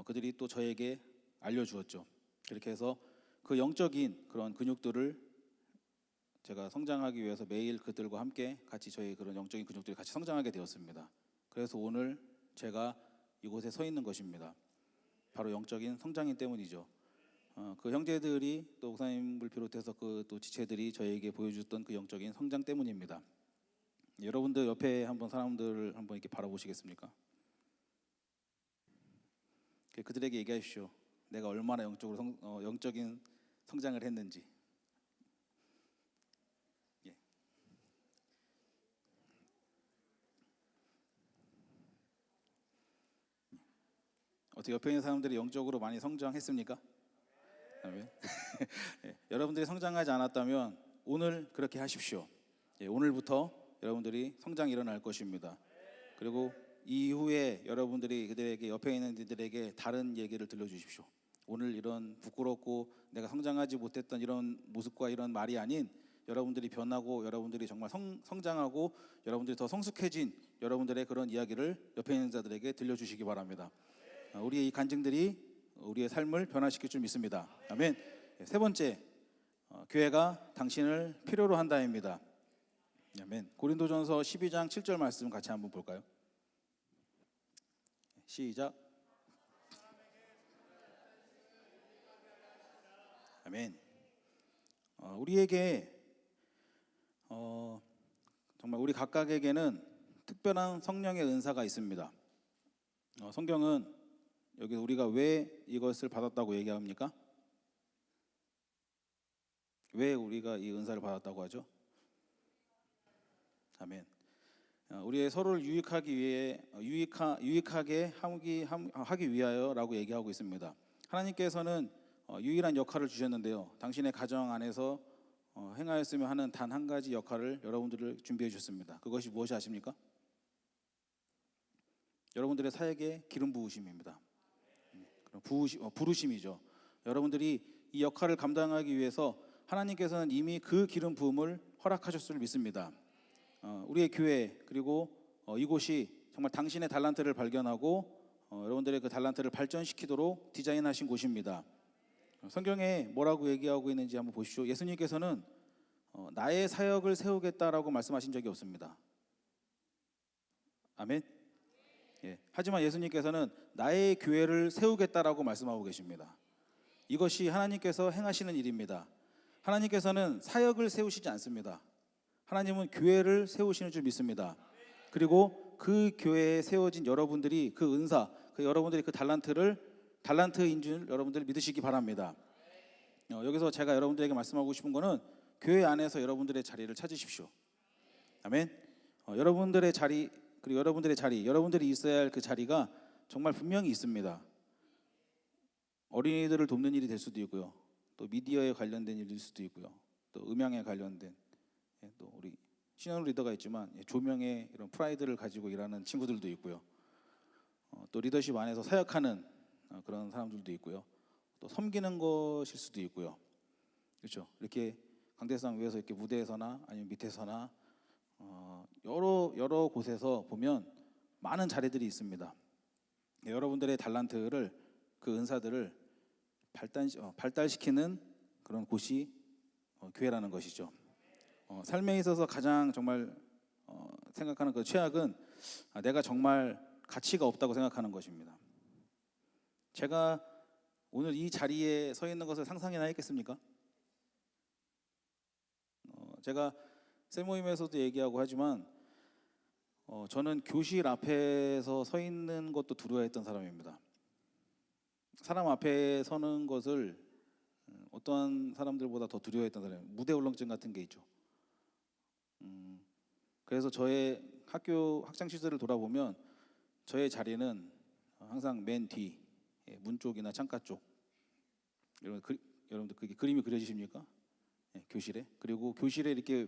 그들이 또 저에게 알려주었죠. 그렇게 해서 그 영적인 그런 근육들을 제가 성장하기 위해서 매일 그들과 함께 같이 저희 그런 영적인 근육들이 같이 성장하게 되었습니다. 그래서 오늘 제가 이곳에 서 있는 것입니다. 바로 영적인 성장인 때문이죠. 그 형제들이 또 목사님을 비롯해서 그 또 지체들이 저에게 보여줬던 그 영적인 성장 때문입니다. 여러분들 옆에 한번 사람들을 한번 이렇게 바라보시겠습니까? 그들에게 얘기하십시오. 내가 얼마나 영적인 성장을 했는지. 어떻게 옆에 있는 사람들이 영적으로 많이 성장했습니까? 아멘. 여러분들이 성장하지 않았다면 오늘 그렇게 하십시오. 오늘부터 여러분들이 성장이 일어날 것입니다. 그리고 이후에 여러분들이 그들에게 옆에 있는 이들에게 다른 얘기를 들려주십시오. 오늘 이런 부끄럽고 내가 성장하지 못했던 이런 모습과 이런 말이 아닌, 여러분들이 변하고 여러분들이 정말 성장하고 여러분들이 더 성숙해진 여러분들의 그런 이야기를 옆에 있는 자들에게 들려주시기 바랍니다. 우리의 이 간증들이 우리의 삶을 변화시킬 줄 믿습니다. 아멘. 세 번째, 교회가 당신을 필요로 한다입니다. 아멘. 고린도전서 12장 7절 말씀 같이 한번 볼까요? 시작. 아멘. 우리에게 정말 우리 각각에게는 특별한 성령의 은사가 있습니다. 성경은 여기 우리가 왜 이것을 받았다고 얘기합니까? 왜 우리가 이 은사를 받았다고 하죠? 아멘. 우리의 서로를 유익하게 하기 위하여라고 얘기하고 있습니다. 하나님께서는 유일한 역할을 주셨는데요. 당신의 가정 안에서 행하였으면 하는 단 한 가지 역할을 여러분들을 준비해 주셨습니다. 그것이 무엇이 아십니까? 여러분들의 사역의 기름 부으심입니다. 부르심이죠. 여러분들이 이 역할을 감당하기 위해서 하나님께서는 이미 그 기름 부음을 허락하셨을 줄 믿습니다. 우리의 교회 그리고 이곳이 정말 당신의 달란트를 발견하고 여러분들의 그 달란트를 발전시키도록 디자인하신 곳입니다. 성경에 뭐라고 얘기하고 있는지 한번 보십시오. 예수님께서는 나의 사역을 세우겠다라고 말씀하신 적이 없습니다. 아멘. 하지만 예수님께서는 나의 교회를 세우겠다라고 말씀하고 계십니다. 이것이 하나님께서 행하시는 일입니다. 하나님께서는 사역을 세우시지 않습니다. 하나님은 교회를 세우시는 줄 믿습니다. 그리고 그 교회에 세워진 여러분들이 그 은사, 여러분들이 그 달란트인 줄 여러분들 믿으시기 바랍니다. 여기서 제가 여러분들에게 말씀하고 싶은 거는 교회 안에서 여러분들의 자리를 찾으십시오. 아멘. 여러분들의 자리, 그리고 여러분들이 있어야 할 그 자리가 정말 분명히 있습니다. 어린이들을 돕는 일이 될 수도 있고요. 또 미디어에 관련된 일일 수도 있고요. 또 음향에 관련된, 또 우리 신현 리더가 있지만 조명의 이런 프라이드를 가지고 일하는 친구들도 있고요. 또 리더십 안에서 사역하는 그런 사람들도 있고요. 또 섬기는 것일 수도 있고요. 그렇죠? 이렇게 강대상 위에서 이렇게 무대에서나 아니면 밑에서나 여러 곳에서 보면 많은 자리들이 있습니다. 여러분들의 달란트를, 그 은사들을 발달시키는 그런 곳이 교회라는 것이죠. 삶에 있어서 가장 정말 생각하는 그 최악은 내가 정말 가치가 없다고 생각하는 것입니다. 제가 오늘 이 자리에 서 있는 것을 상상이나 했겠습니까? 제가 셀 모임에서도 얘기하고 하지만 저는 교실 앞에서 서 있는 것도 두려워했던 사람입니다. 사람 앞에 서는 것을 어떠한 사람들보다 더 두려워했던 사람이에요. 무대 울렁증 같은 게 있죠. 그래서 저의 학교 학창 시절을 돌아보면 저의 자리는 항상 맨 뒤, 문 쪽이나 창가 쪽. 여러분들 그게 그림이 그려지십니까? 교실에. 그리고 교실에 이렇게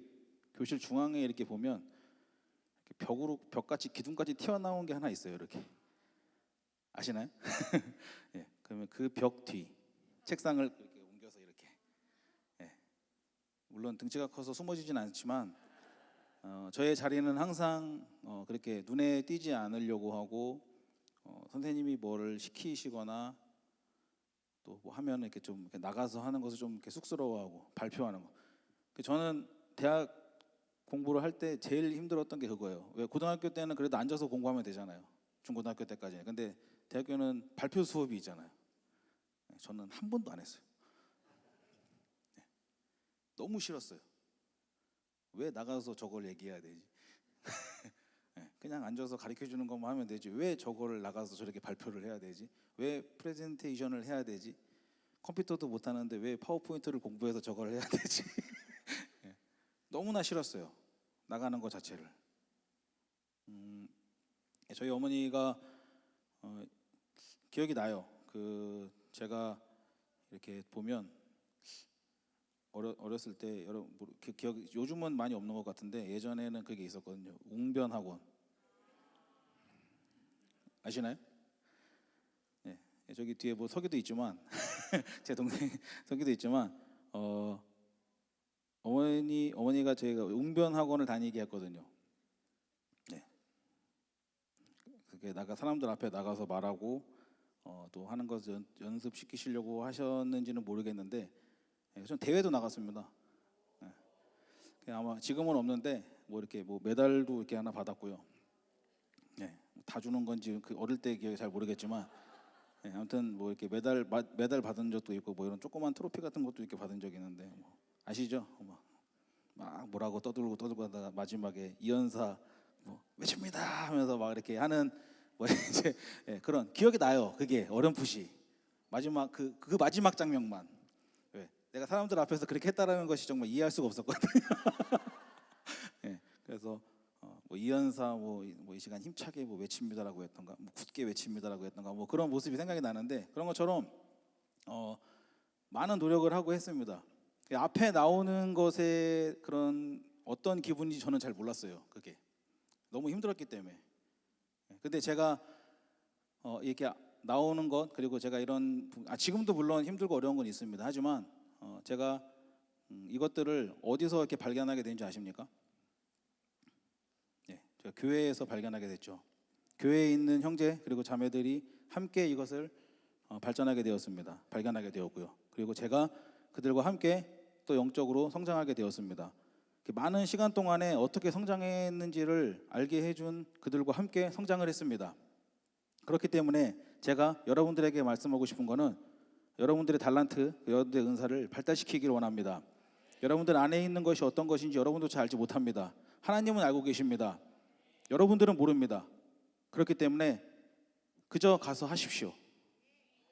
교실 중앙에 이렇게 보면 이렇게 벽같이 기둥까지 튀어나온 게 하나 있어요. 이렇게 아시나요? 그러면 그 벽 뒤 책상을 이렇게 옮겨서 이렇게. 물론 등치가 커서 숨어지진 않지만 저의 자리는 항상 그렇게 눈에 띄지 않으려고 하고 선생님이 뭐를 시키시거나 또 뭐 하면 이렇게 좀 이렇게 나가서 하는 것을 좀 이렇게 쑥스러워하고 발표하는 거. 저는 대학 공부를 할 때 제일 힘들었던 게 그거예요. 왜 고등학교 때는 그래도 앉아서 공부하면 되잖아요. 중고등학교 때까지. 근데 대학교는 발표 수업이 있잖아요. 저는 한 번도 안 했어요. 너무 싫었어요. 왜 나가서 저걸 얘기해야 되지? 그냥 앉아서 가르쳐 주는 것만 하면 되지. 왜 저걸 나가서 저렇게 발표를 해야 되지? 왜 프레젠테이션을 해야 되지? 컴퓨터도 못 하는데 왜 파워포인트를 공부해서 저걸 해야 되지? 너무나 싫었어요. 나가는 것 자체를. 저희 어머니가 기억이 나요. 제가 이렇게 보면 어렸을 때 여러분 기억 요즘은 많이 없는 것 같은데 예전에는 그게 있었거든요. 웅변 학원 아시나요? 네, 저기 뒤에 뭐 서기도 있지만 제 동생 서기도 있지만 어머니가 저희가 웅변 학원을 다니게 했거든요. 네, 그게 사람들 앞에 나가서 말하고 또 하는 것을 연습시키시려고 하셨는지는 모르겠는데 전 대회도 나갔습니다. 아마 지금은 없는데 뭐 이렇게 뭐 메달도 이렇게 하나 받았고요. 다 주는 건지 그 어릴 때 기억이 잘 모르겠지만 아무튼 뭐 이렇게 메달 받은 적도 있고 뭐 이런 조그만 트로피 같은 것도 이렇게 받은 적이 있는데 뭐 아시죠? 막 뭐라고 떠들고 하다가 마지막에 이연사 뭐 외칩니다 하면서 막 이렇게 하는 뭐 이제 그런 기억이 나요. 그게 어렴풋이 마지막 그 마지막 장면만. 내가 사람들 앞에서 그렇게 했다라는 것이 정말 이해할 수가 없었거든요. 그래서 뭐 이연사 뭐 이 시간 힘차게 뭐 외칩니다라고 했던가, 뭐 굳게 외칩니다라고 했던가, 뭐 그런 모습이 생각이 나는데 그런 것처럼 많은 노력을 하고 했습니다. 앞에 나오는 것에 그런 어떤 기분인지 저는 잘 몰랐어요. 그게 너무 힘들었기 때문에. 근데 제가 이렇게 나오는 것 그리고 제가 이런 지금도 물론 힘들고 어려운 건 있습니다. 하지만 제가 이것들을 어디서 이렇게 발견하게 된지 아십니까? 제가 교회에서 발견하게 됐죠. 교회에 있는 형제 그리고 자매들이 함께 이것을 발견하게 되었고요. 그리고 제가 그들과 함께 또 영적으로 성장하게 되었습니다. 많은 시간 동안에 어떻게 성장했는지를 알게 해준 그들과 함께 성장을 했습니다. 그렇기 때문에 제가 여러분들에게 말씀하고 싶은 거는 여러분들의 달란트, 여러분들의 은사를 발달시키기를 원합니다. 여러분들 안에 있는 것이 어떤 것인지 여러분도 잘 알지 못합니다. 하나님은 알고 계십니다. 여러분들은 모릅니다. 그렇기 때문에 그저 가서 하십시오.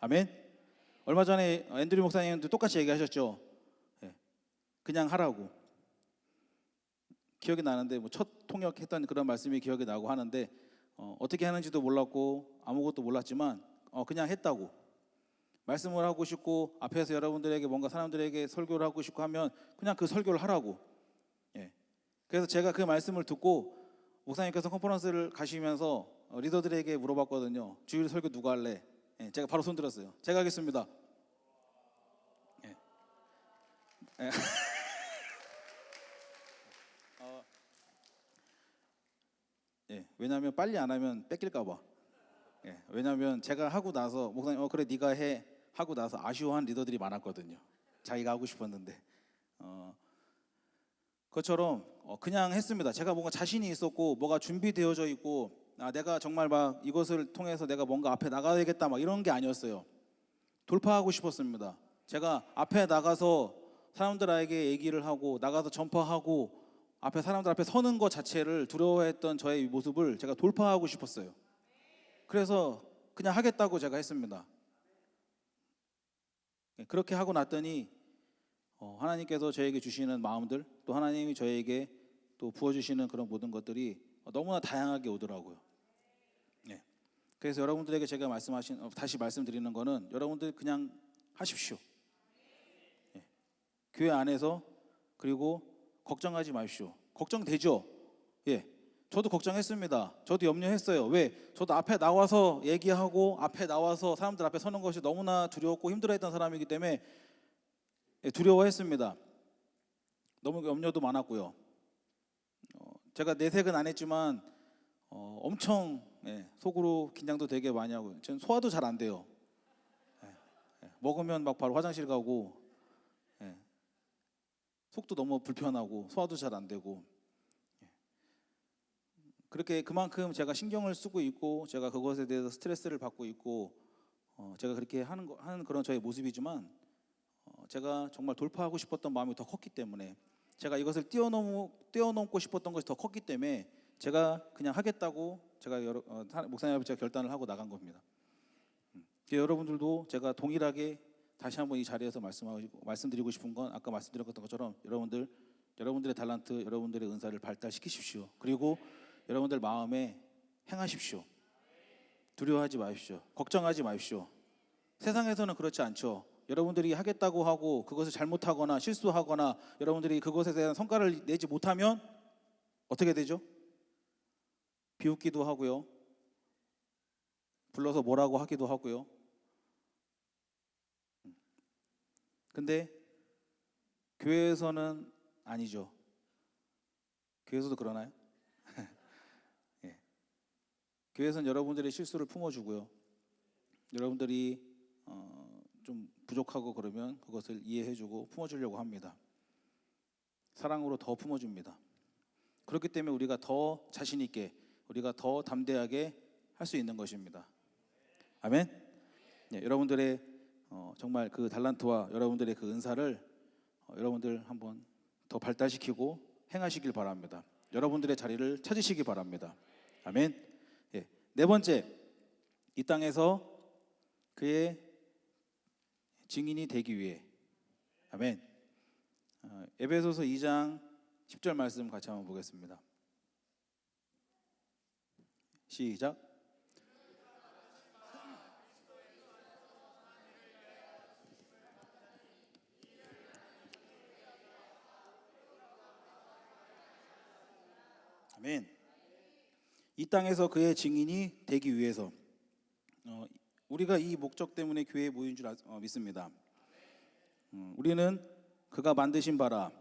아멘. 얼마 전에 앤드류 목사님도 똑같이 얘기하셨죠. 그냥 하라고. 기억이 나는데 뭐 첫 통역했던 그런 말씀이 기억이 나고 하는데 어떻게 하는지도 몰랐고 아무것도 몰랐지만 그냥 했다고. 말씀을 하고 싶고 앞에서 여러분들에게 뭔가 사람들에게 설교를 하고 싶고 하면 그냥 그 설교를 하라고. 그래서 제가 그 말씀을 듣고 목사님께서 컨퍼런스를 가시면서 리더들에게 물어봤거든요. 주일 설교 누가 할래? 제가 바로 손 들었어요. 제가 하겠습니다. 왜냐하면 빨리 안 하면 뺏길까 봐. 왜냐하면 제가 하고 나서 목사님 그래 네가 해 하고 나서 아쉬워한 리더들이 많았거든요. 자기가 하고 싶었는데 그것처럼 그냥 했습니다. 제가 뭔가 자신이 있었고 뭐가 준비되어져 있고 내가 정말 막 이것을 통해서 내가 뭔가 앞에 나가야겠다 막 이런 게 아니었어요. 돌파하고 싶었습니다. 제가 앞에 나가서 사람들에게 얘기를 하고 나가서 전파하고 앞에 사람들 앞에 서는 것 자체를 두려워했던 저의 모습을 제가 돌파하고 싶었어요. 그래서 그냥 하겠다고 제가 했습니다. 그렇게 하고 났더니 하나님께서 저에게 주시는 마음들, 또 하나님이 저에게 또 부어주시는 그런 모든 것들이 너무나 다양하게 오더라고요. 네. 그래서 여러분들에게 제가 다시 말씀드리는 거는 여러분들 그냥 하십시오. 네. 교회 안에서. 그리고 걱정하지 마십시오. 걱정되죠? 예. 저도 걱정했습니다. 저도 염려했어요. 왜? 저도 앞에 나와서 얘기하고 앞에 나와서 사람들 앞에 서는 것이 너무나 두려웠고 힘들어했던 사람이기 때문에 두려워했습니다. 너무 염려도 많았고요. 제가 내색은 안 했지만 엄청 속으로 긴장도 되게 많이 하고요. 저는 소화도 잘 안 돼요. 먹으면 막 바로 화장실 가고, 속도 너무 불편하고 소화도 잘 안 되고, 그렇게 그만큼 제가 신경을 쓰고 있고 제가 그것에 대해서 스트레스를 받고 있고 제가 그렇게 하는 그런 저의 모습이지만 제가 정말 돌파하고 싶었던 마음이 더 컸기 때문에, 제가 이것을 뛰어넘고 싶었던 것이 더 컸기 때문에 제가 그냥 하겠다고 제가 목사님 아버지가 결단을 하고 나간 겁니다. 여러분들도 제가 동일하게 다시 한번 이 자리에서 말씀드리고 싶은 건, 아까 말씀드렸던 것처럼 여러분들의 달란트, 여러분들의 은사를 발달시키십시오. 그리고 여러분들 마음에 행하십시오. 두려워하지 마십시오. 걱정하지 마십시오. 세상에서는 그렇지 않죠. 여러분들이 하겠다고 하고 그것을 잘못하거나 실수하거나 여러분들이 그것에 대한 성과를 내지 못하면 어떻게 되죠? 비웃기도 하고요. 불러서 뭐라고 하기도 하고요. 근데 교회에서는 아니죠. 교회에서도 그러나요? 예. 교회에서는 여러분들의 실수를 품어주고요. 여러분들이 좀 부족하고 그러면 그것을 이해해주고 품어주려고 합니다. 사랑으로 더 품어줍니다. 그렇기 때문에 우리가 더 자신 있게, 우리가 더 담대하게 할 수 있는 것입니다. 아멘. 네, 여러분들의 정말 그 달란트와 여러분들의 그 은사를 여러분들 한번 더 발달시키고 행하시길 바랍니다. 여러분들의 자리를 찾으시기 바랍니다. 아멘. 네, 네 번째, 이 땅에서 그의 증인이 되기 위해. 아멘. 에베소서 2장 10절 말씀 같이 한번 보겠습니다. 시작. 아멘. 이 땅에서 그의 증인이 되기 위해서, 우리가 이 목적 때문에 교회에 모인 줄 믿습니다. 우리는 그가 만드신 바라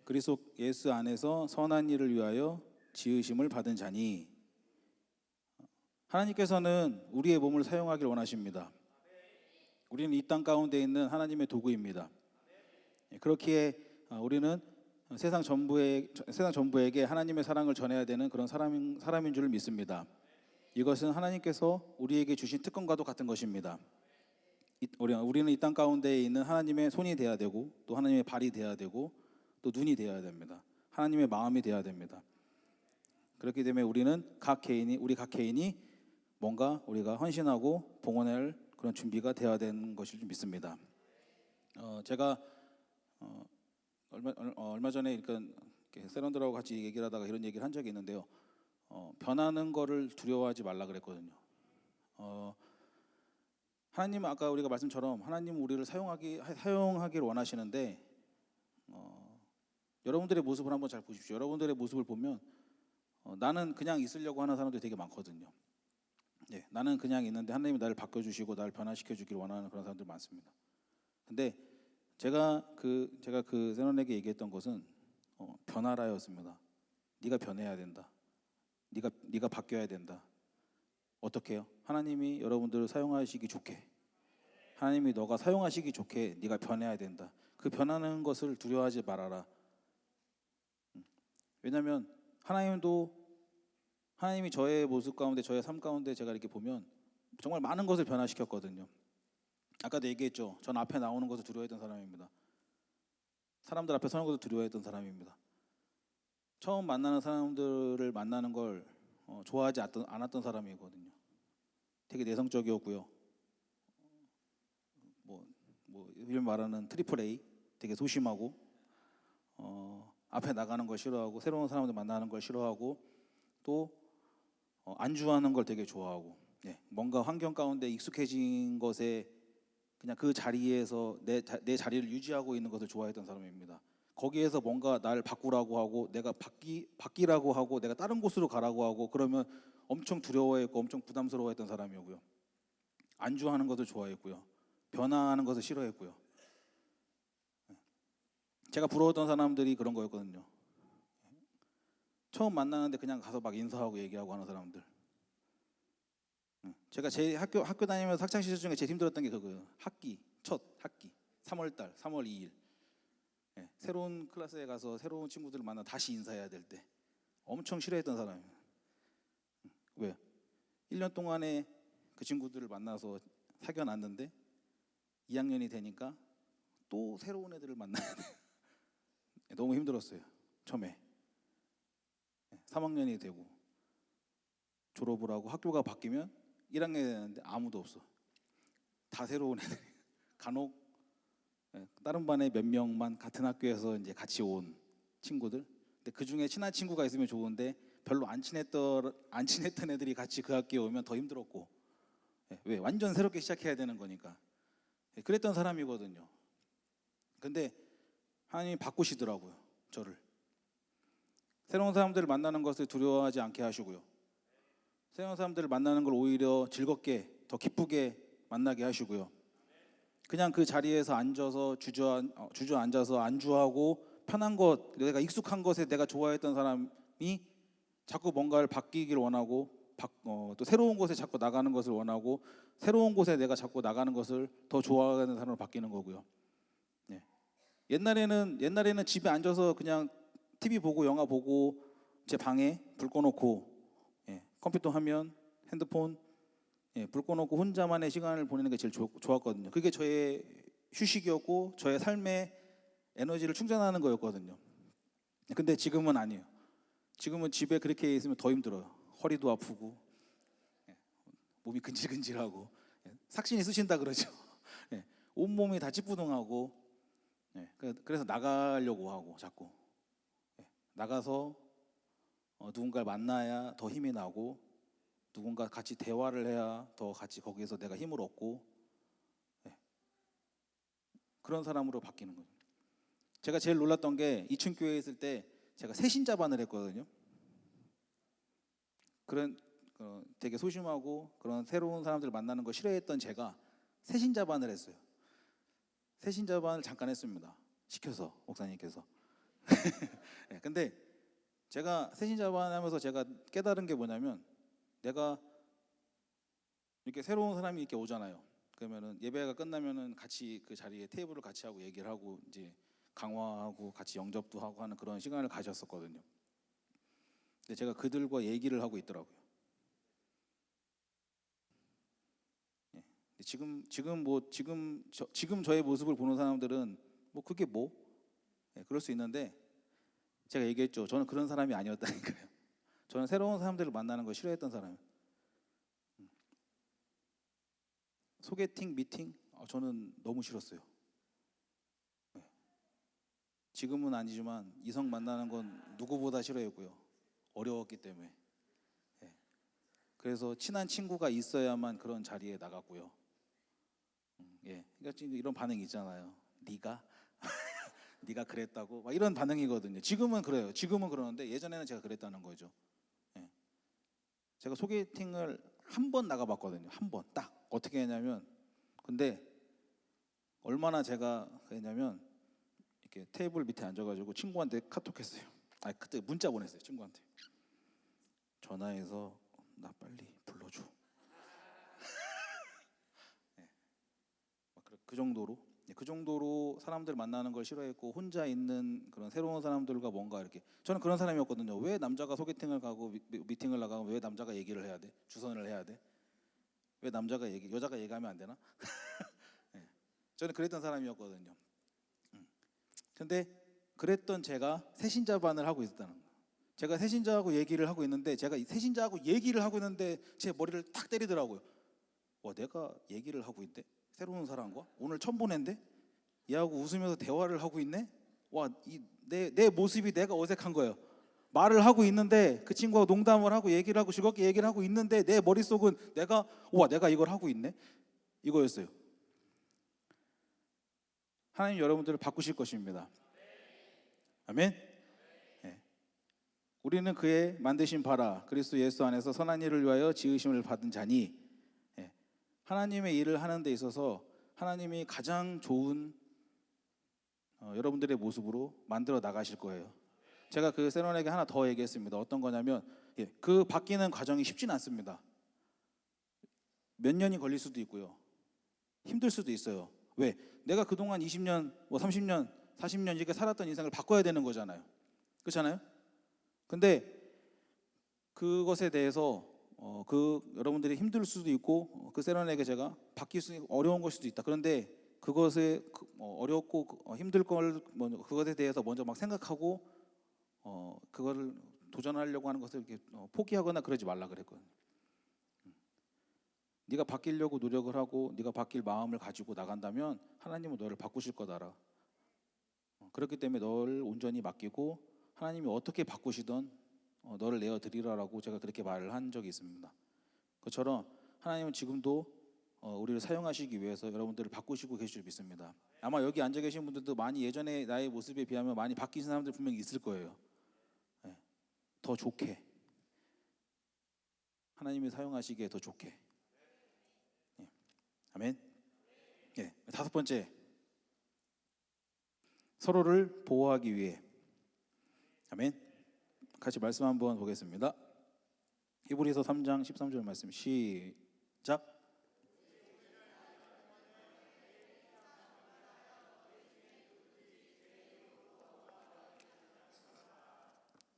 그리스도 예수 안에서 선한 일을 위하여 지으심을 받은 자니. 하나님께서는 우리의 몸을 사용하길 원하십니다. 우리는 이 땅 가운데 있는 하나님의 도구입니다. 그렇기에 우리는 세상 전부에게 하나님의 사랑을 전해야 되는 그런 사람인 줄 믿습니다. 이것은 하나님께서 우리에게 주신 특권과도 같은 것입니다. 우리는 이 땅 가운데 있는 하나님의 손이 되어야 되고, 또 하나님의 발이 되어야 되고, 또 눈이 되어야 됩니다. 하나님의 마음이 되어야 됩니다. 그렇기 때문에 우리 각 개인이 뭔가 우리가 헌신하고 봉헌할 그런 준비가 되어야 되는 것일 줄 믿습니다. 제가 얼마 전에 이렇게 세런들하고 같이 얘기를 하다가 이런 얘기를 한 적이 있는데요. 변하는 거를 두려워하지 말라 그랬거든요. 하나님은 아까 우리가 말씀처럼 하나님은 우리를 사용하기를 원하시는데, 여러분들의 모습을 한번 잘 보십시오. 여러분들의 모습을 보면 나는 그냥 있으려고 하는 사람들이 되게 많거든요. 네, 나는 그냥 있는데 하나님이 나를 바꿔주시고 나를 변화시켜주기를 원하는 그런 사람들이 많습니다. 근데 제가 그 세런에게 얘기했던 것은 변화라였습니다. 네가 변해야 된다. 네가 바뀌어야 된다. 어떻게 해요? 하나님이 여러분들을 사용하시기 좋게, 하나님이 너가 사용하시기 좋게 네가 변해야 된다. 그 변하는 것을 두려워하지 말아라. 왜냐하면 하나님이 저의 모습 가운데, 저의 삶 가운데 제가 이렇게 보면 정말 많은 것을 변화시켰거든요. 아까도 얘기했죠. 전 앞에 나오는 것을 두려워했던 사람입니다. 사람들 앞에 서는 것을 두려워했던 사람입니다. 처음 만나는 사람들을 만나는 걸 좋아하지 않았던 사람이거든요. 되게 내성적이었고요. 이런 말하는 트리플 A, 되게 소심하고 앞에 나가는 걸 싫어하고 새로운 사람들 만나는 걸 싫어하고 또 안주하는 걸 되게 좋아하고, 뭔가 환경 가운데 익숙해진 것에 그냥 그 자리에서 내 자리를 유지하고 있는 것을 좋아했던 사람입니다. 거기에서 뭔가 날 바꾸라고 하고 내가 바뀌라고 하고 내가 다른 곳으로 가라고 하고 그러면 엄청 두려워했고 엄청 부담스러워했던 사람이고요. 안주하는 것을 좋아했고요. 변화하는 것을 싫어했고요. 제가 부러웠던 사람들이 그런 거였거든요. 처음 만나는데 그냥 가서 막 인사하고 얘기하고 하는 사람들. 제가 제 학교 다니면서 학창 시절 중에 제일 힘들었던 게 그거예요. 첫 학기 3월 2일. 새로운 클래스에 가서 새로운 친구들을 만나 다시 인사해야 될 때 엄청 싫어했던 사람이에요. 왜? 1년 동안에 그 친구들을 만나서 사귀어놨는데 2학년이 되니까 또 새로운 애들을 만나야 돼. 너무 힘들었어요. 처음에 3학년이 되고 졸업을 하고 학교가 바뀌면 1학년이 되는데 아무도 없어. 다 새로운 애들. 간혹 다른 반에 몇 명만 같은 학교에서 이제 같이 온 친구들. 근데 그 중에 친한 친구가 있으면 좋은데 별로 안 친했던 애들이 같이 그 학교에 오면 더 힘들었고. 왜? 완전 새롭게 시작해야 되는 거니까. 그랬던 사람이거든요. 근데 하나님이 바꾸시더라고요, 저를. 새로운 사람들을 만나는 것을 두려워하지 않게 하시고요. 새로운 사람들을 만나는 걸 오히려 즐겁게, 더 기쁘게 만나게 하시고요. 그냥 그 자리에서 앉아서 주저앉아서 안주하고 편한 것, 내가 익숙한 것에 내가 좋아했던 사람이 자꾸 뭔가를 바뀌길 원하고 또 새로운 곳에 자꾸 나가는 것을 원하고 새로운 곳에 내가 자꾸 나가는 것을 더 좋아하는 사람으로 바뀌는 거고요. 옛날에는 집에 앉아서 그냥 TV 보고 영화 보고 제 방에 불 꺼놓고 컴퓨터 화면, 핸드폰 불 꺼놓고 혼자만의 시간을 보내는 게 제일 좋았거든요. 그게 저의 휴식이었고 저의 삶의 에너지를 충전하는 거였거든요. 근데 지금은 아니에요. 지금은 집에 그렇게 있으면 더 힘들어요. 허리도 아프고 몸이 근질근질하고 삭신이 쑤신다 그러죠. 온몸이 다 찌뿌둥하고 그래서 나가려고 하고 자꾸 나가서 누군가를 만나야 더 힘이 나고 누군가 같이 대화를 해야 더 같이 거기에서 내가 힘을 얻고 그런 사람으로 바뀌는 거죠. 제가 제일 놀랐던 게 이층교회에 있을 때 제가 새신자반을 했거든요. 그런 되게 소심하고 그런 새로운 사람들을 만나는 거 싫어했던 제가 새신자반을 했어요. 새신자반을 잠깐 했습니다. 시켜서 목사님께서. 근데 제가 새신자반 하면서 제가 깨달은 게 뭐냐면 내가 이렇게 새로운 사람이 이렇게 오잖아요. 그러면은 예배가 끝나면은 같이 그 자리에 테이블을 같이 하고 얘기를 하고 이제 강화하고 같이 영접도 하고 하는 그런 시간을 가졌었거든요. 근데 제가 그들과 얘기를 하고 있더라고요. 지금 저의 모습을 보는 사람들은 그게 그럴 수 있는데 제가 얘기했죠. 저는 그런 사람이 아니었다니까요. 저는 새로운 사람들을 만나는 걸 싫어했던 사람이에요. 소개팅, 미팅 저는 너무 싫었어요. 지금은 아니지만 이성 만나는 건 누구보다 싫어했고요. 어려웠기 때문에. 그래서 친한 친구가 있어야만 그런 자리에 나갔고요. 그러니까 지금 이런 반응이 있잖아요. 네가 그랬다고 막 이런 반응이거든요. 지금은 그래요. 지금은 그러는데 예전에는 제가 그랬다는 거죠. 제가 소개팅을 한 번 나가봤거든요. 한 번 딱. 어떻게 했냐면 근데 얼마나 제가 했냐면 이렇게 테이블 밑에 앉아가지고 친구한테 카톡했어요. 그때 문자 보냈어요. 친구한테. 전화해서 나 빨리 불러줘. 그 정도로 사람들 만나는 걸 싫어했고 혼자 있는 그런 새로운 사람들과 뭔가 이렇게 저는 그런 사람이었거든요. 왜 남자가 소개팅을 가고 미팅을 나가면 왜 남자가 얘기를 해야 돼? 주선을 해야 돼? 왜 여자가 얘기하면 안 되나? 저는 그랬던 사람이었거든요. 근데 그랬던 제가 새신자반을 하고 있었다는 거예요. 제가 새신자하고 얘기를 하고 있는데 제 머리를 탁 때리더라고요. 와, 내가 얘기를 하고 있대? 새로운 사람과? 오늘 처음 보낸데? 얘하고 웃으면서 대화를 하고 있네? 와, 내 모습이 내가 어색한 거예요. 말을 하고 있는데 그 친구하고 농담을 하고 얘기를 하고 즐겁게 얘기를 하고 있는데 내 머릿속은 내가 이걸 하고 있네? 이거였어요. 하나님 여러분들을 바꾸실 것입니다. 아멘. 네. 우리는 그의 만드신 바라 그리스도 예수 안에서 선한 일을 위하여 지으심을 받은 자니, 네. 하나님의 일을 하는 데 있어서 하나님이 가장 좋은 여러분들의 모습으로 만들어 나가실 거예요. 제가 그 세론에게 하나 더 얘기했습니다. 어떤 거냐면, 그 바뀌는 과정이 쉽진 않습니다. 몇 년이 걸릴 수도 있고요. 힘들 수도 있어요. 왜? 내가 그동안 20년, 30년, 40년 이렇게 살았던 인생을 바꿔야 되는 거잖아요. 그렇잖아요? 근데 그것에 대해서 여러분들이 힘들 수도 있고 그 세론에게 제가 바뀔 수 어려운 걸 수도 있다. 그런데 그것에 어렵고 힘들 걸 그것에 대해서 먼저 막 생각하고 그거를 도전하려고 하는 것을 이렇게 포기하거나 그러지 말라 그랬거든요. 네가 바뀌려고 노력을 하고 네가 바뀔 마음을 가지고 나간다면 하나님은 너를 바꾸실 거다라. 그렇기 때문에 너를 온전히 맡기고 하나님이 어떻게 바꾸시든 너를 내어 드리라라고 제가 그렇게 말을 한 적이 있습니다. 그처럼 하나님은 지금도 우리를 사용하시기 위해서 여러분들을 바꾸시고 계실 줄 믿습니다. 아마 여기 앉아 계신 분들도 많이 예전에 나의 모습에 비하면 많이 바뀌신 사람들 분명히 있을 거예요. 더 좋게, 하나님이 사용하시기에 더 좋게. 아멘. 다섯 번째, 서로를 보호하기 위해. 아멘. 같이 말씀 한번 보겠습니다. 히브리서 3장 13절 말씀 시작.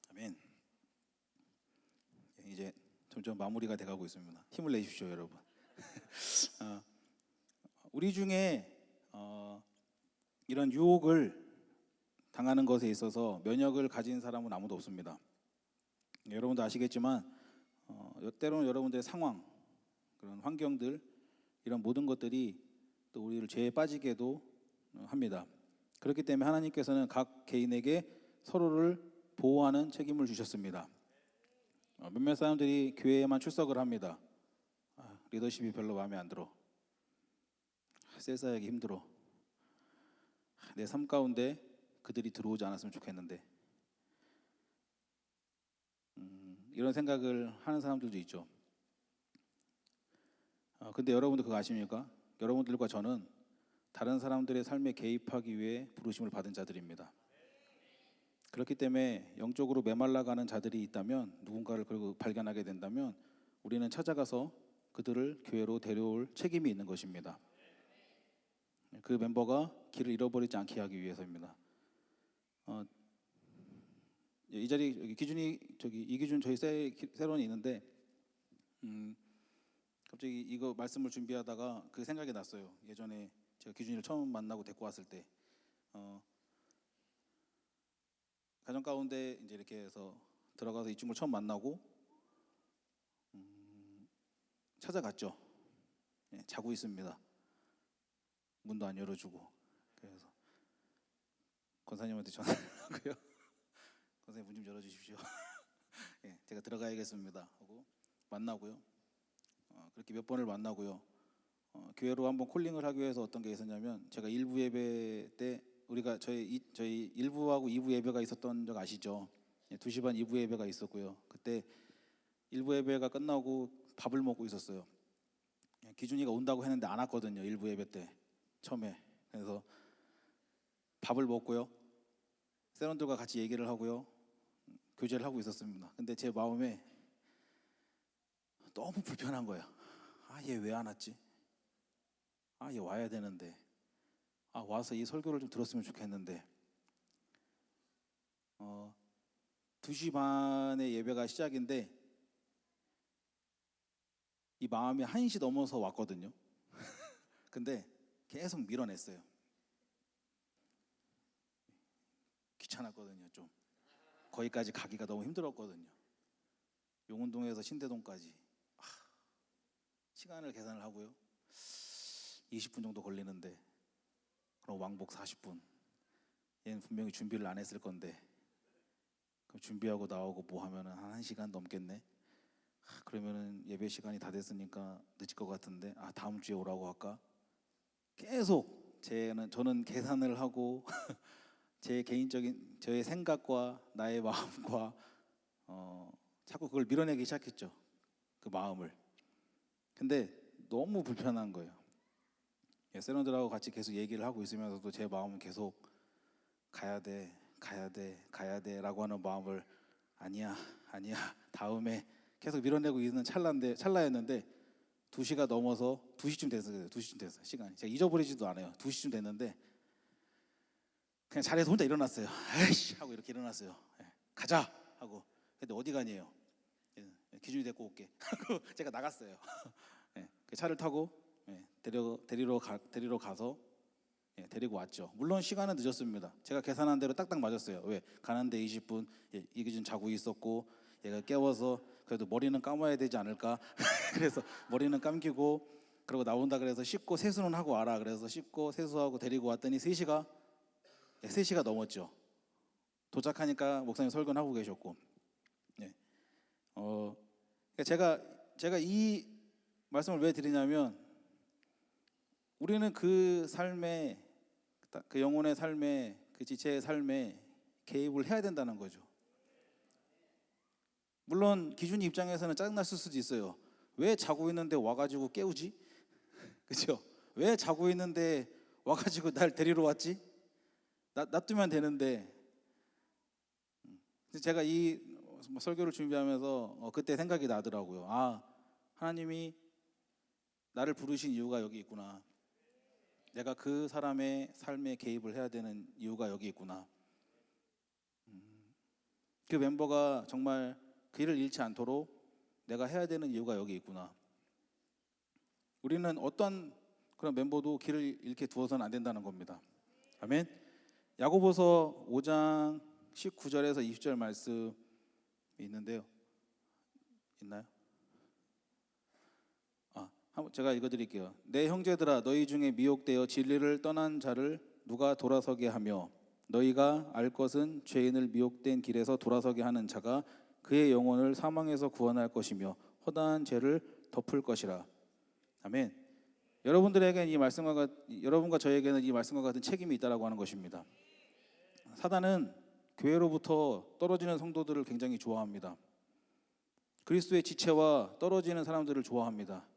아멘. 이제 점점 마무리가 돼가고 있습니다. 힘을 내십시오, 여러분. 우리 중에 이런 유혹을 당하는 것에 있어서 면역을 가진 사람은 아무도 없습니다. 여러분도 아시겠지만 때로는 여러분들의 상황, 그런 환경들, 이런 모든 것들이 또 우리를 죄에 빠지게도 합니다. 그렇기 때문에 하나님께서는 각 개인에게 서로를 보호하는 책임을 주셨습니다. 몇몇 사람들이 교회에만 출석을 합니다. 리더십이 별로 마음에 안 들어. 셀사하기 힘들어. 내 삶 가운데 그들이 들어오지 않았으면 좋겠는데. 이런 생각을 하는 사람들도 있죠. 근데 여러분들 그거 아십니까? 여러분들과 저는 다른 사람들의 삶에 개입하기 위해 부르심을 받은 자들입니다. 그렇기 때문에 영적으로 메말라가는 자들이 있다면, 누군가를 그리고 발견하게 된다면 우리는 찾아가서 그들을 교회로 데려올 책임이 있는 것입니다. 그 멤버가 길을 잃어버리지 않게 하기 위해서입니다. 이 자리 기준이 이기준 저희 세론이 있는데 갑자기 이거 말씀을 준비하다가 그 생각이 났어요. 예전에 제가 기준이를 처음 만나고 데리고 왔을 때 가정 가운데 이제 이렇게 해서 들어가서 이 친구를 처음 만나고 찾아갔죠. 자고 있습니다. 문도 안 열어주고. 그래서 권사님한테 전화를 하고요. 권사님 문 좀 열어주십시오. 제가 들어가야겠습니다 하고 만나고요. 그렇게 몇 번을 만나고요. 교회로 한번 콜링을 하기 위해서 어떤 게 있었냐면, 제가 일부 예배 때 우리가 저희 1부하고 2부 예배가 있었던 적 아시죠? 2시 반 2부 예배가 있었고요. 그때 1부 예배가 끝나고 밥을 먹고 있었어요. 기준이가 온다고 했는데 안 왔거든요. 1부 예배 때 처음에. 그래서 밥을 먹고요. 세런들과 같이 얘기를 하고요. 교제를 하고 있었습니다. 근데 제 마음에 너무 불편한 거예요. 얘 왜 안 왔지? 얘 와야 되는데. 와서 이 설교를 좀 들었으면 좋겠는데. 2시 반에 예배가 시작인데 이 마음이 1시 넘어서 왔거든요. 근데 계속 밀어냈어요. 귀찮았거든요, 좀. 거기까지 가기가 너무 힘들었거든요. 용운동에서 신대동까지 시간을 계산을 하고요. 20분 정도 걸리는데 그럼 왕복 40분. 얘는 분명히 준비를 안 했을 건데 그럼 준비하고 나오고 뭐 하면은 한 1시간 넘겠네. 그러면은 예배 시간이 다 됐으니까 늦을 것 같은데 다음 주에 오라고 할까? 계속 저는 계산을 하고 제 개인적인 저의 생각과 나의 마음과 자꾸 그걸 밀어내기 시작했죠. 그 마음을. 근데 너무 불편한 거예요. 세런들하고 같이 계속 얘기를 하고 있으면서도 제 마음은 계속 가야 돼 라고 하는 마음을 아니야 다음에 계속 밀어내고 있는 찰나였는데 2시가 넘어서 2시쯤 됐어요. 2시쯤 됐어요. 시간이 제가 잊어버리지도 않아요. 2시쯤 됐는데 그냥 자리에서 혼자 일어났어요. 에이씨 하고 이렇게 일어났어요. 가자 하고. 근데 어디 가니에요? 기준이 데리고 올게 하고 제가 나갔어요. 그 차를 타고 데리러 가서 데리고 왔죠. 물론 시간은 늦었습니다. 제가 계산한 대로 딱딱 맞았어요. 왜? 가는데 20분 이 기준 자고 있었고 얘가 깨워서 그래도 머리는 감아야 되지 않을까? 그래서 머리는 감기고 그러고 나온다 그래서 씻고 세수는 하고 와라 그래서 씻고 세수하고 데리고 왔더니 3시가 넘었죠. 도착하니까 목사님 설교는 하고 계셨고 제가 이 말씀을 왜 드리냐면 우리는 그 삶에 그 영혼의 삶에 그 지체의 삶에 개입을 해야 된다는 거죠. 물론 기준이 입장에서는 짜증났을 수도 있어요. 왜 자고 있는데 와가지고 깨우지? 그렇죠? 왜 자고 있는데 와가지고 날 데리러 왔지? 놔두면 되는데. 제가 이 설교를 준비하면서 그때 생각이 나더라고요. 하나님이 나를 부르신 이유가 여기 있구나. 내가 그 사람의 삶에 개입을 해야 되는 이유가 여기 있구나. 그 멤버가 정말 길을 잃지 않도록 내가 해야 되는 이유가 여기 있구나. 우리는 어떤 그런 멤버도 길을 잃게 두어서는 안 된다는 겁니다. 아멘. 야고보서 5장 19절에서 20절 말씀이 있는데요. 있나요? 제가 읽어드릴게요. 내 형제들아 너희 중에 미혹되어 진리를 떠난 자를 누가 돌아서게 하며 너희가 알 것은 죄인을 미혹된 길에서 돌아서게 하는 자가 그의 영혼을 사망에서 구원할 것이며 허다한 죄를 덮을 것이라. 아멘. 여러분과 저에게는 이 말씀과 같은 책임이 있다라고 하는 것입니다. 사단은 교회로부터 떨어지는 성도들을 굉장히 좋아합니다. 그리스도의 지체와 떨어지는 사람들을 좋아합니다.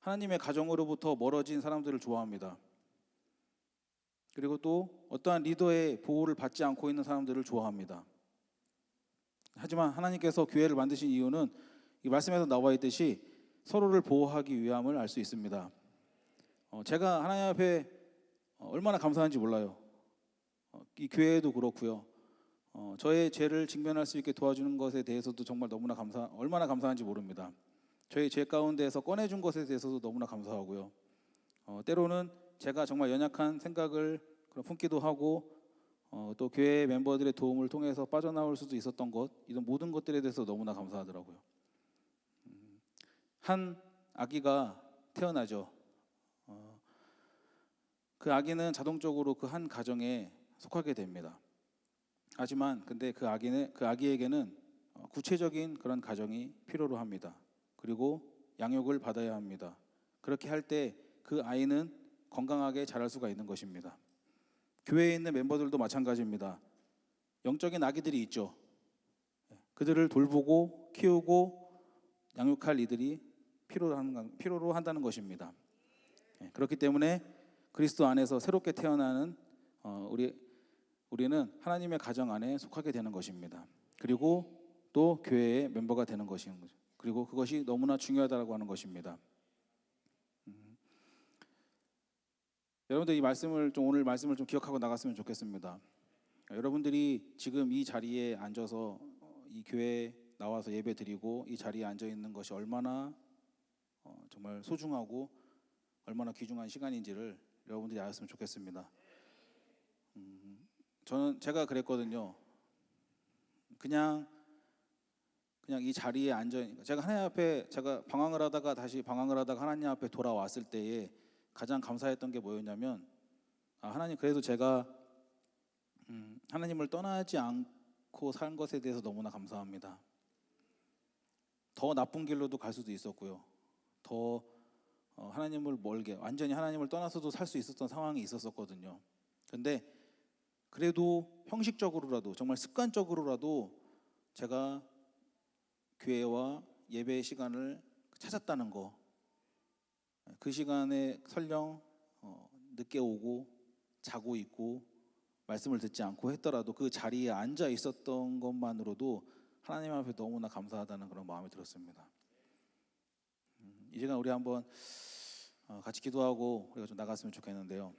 하나님의 가정으로부터 멀어진 사람들을 좋아합니다. 그리고 또 어떠한 리더의 보호를 받지 않고 있는 사람들을 좋아합니다. 하지만 하나님께서 교회를 만드신 이유는 이 말씀에서 나와 있듯이 서로를 보호하기 위함을 알 수 있습니다. 제가 하나님 앞에 얼마나 감사한지 몰라요. 이 교회도 그렇고요. 저의 죄를 직면할 수 있게 도와주는 것에 대해서도 정말 얼마나 감사한지 모릅니다. 저희 죄 가운데에서 꺼내준 것에 대해서도 너무나 감사하고요. 때로는 제가 정말 연약한 생각을 품기도 하고 또 교회 멤버들의 도움을 통해서 빠져나올 수도 있었던 것, 이런 모든 것들에 대해서 너무나 감사하더라고요. 한 아기가 태어나죠. 그 아기는 자동적으로 그 한 가정에 속하게 됩니다. 하지만 근데 그 아기에게는 구체적인 그런 가정이 필요로 합니다. 그리고 양육을 받아야 합니다. 그렇게 할 때 그 아이는 건강하게 자랄 수가 있는 것입니다. 교회에 있는 멤버들도 마찬가지입니다. 영적인 아기들이 있죠. 그들을 돌보고 키우고 양육할 이들이 필요로 한다는 것입니다. 그렇기 때문에 그리스도 안에서 새롭게 태어나는 우리는 하나님의 가정 안에 속하게 되는 것입니다. 그리고 또 교회의 멤버가 되는 것인 거죠. 그리고 그것이 너무나 중요하다고 하는 것입니다. 여러분들 오늘 말씀을 좀 기억하고 나갔으면 좋겠습니다. 여러분들이 지금 이 자리에 앉아서 이 교회에 나와서 예배 드리고 이 자리에 앉아 있는 것이 얼마나 정말 소중하고 얼마나 귀중한 시간인지를 여러분들이 알았으면 좋겠습니다. 제가 그랬거든요. 그냥 이 자리에 앉아, 제가 하나님 앞에 제가 방황을 하다가 다시 방황을 하다가 하나님 앞에 돌아왔을 때에 가장 감사했던 게 뭐였냐면, 하나님, 그래도 제가 하나님을 떠나지 않고 산 것에 대해서 너무나 감사합니다. 더 나쁜 길로도 갈 수도 있었고요, 더 하나님을 멀게, 완전히 하나님을 떠나서도 살 수 있었던 상황이 있었거든요. 근데 그래도 형식적으로라도, 정말 습관적으로라도 제가 교회와 예배의 시간을 찾았다는 거, 그 시간에 설령 늦게 오고 자고 있고 말씀을 듣지 않고 했더라도 그 자리에 앉아 있었던 것만으로도 하나님 앞에 너무나 감사하다는 그런 마음이 들었습니다. 이 시간 우리 한번 같이 기도하고 우리가 좀 나갔으면 좋겠는데요.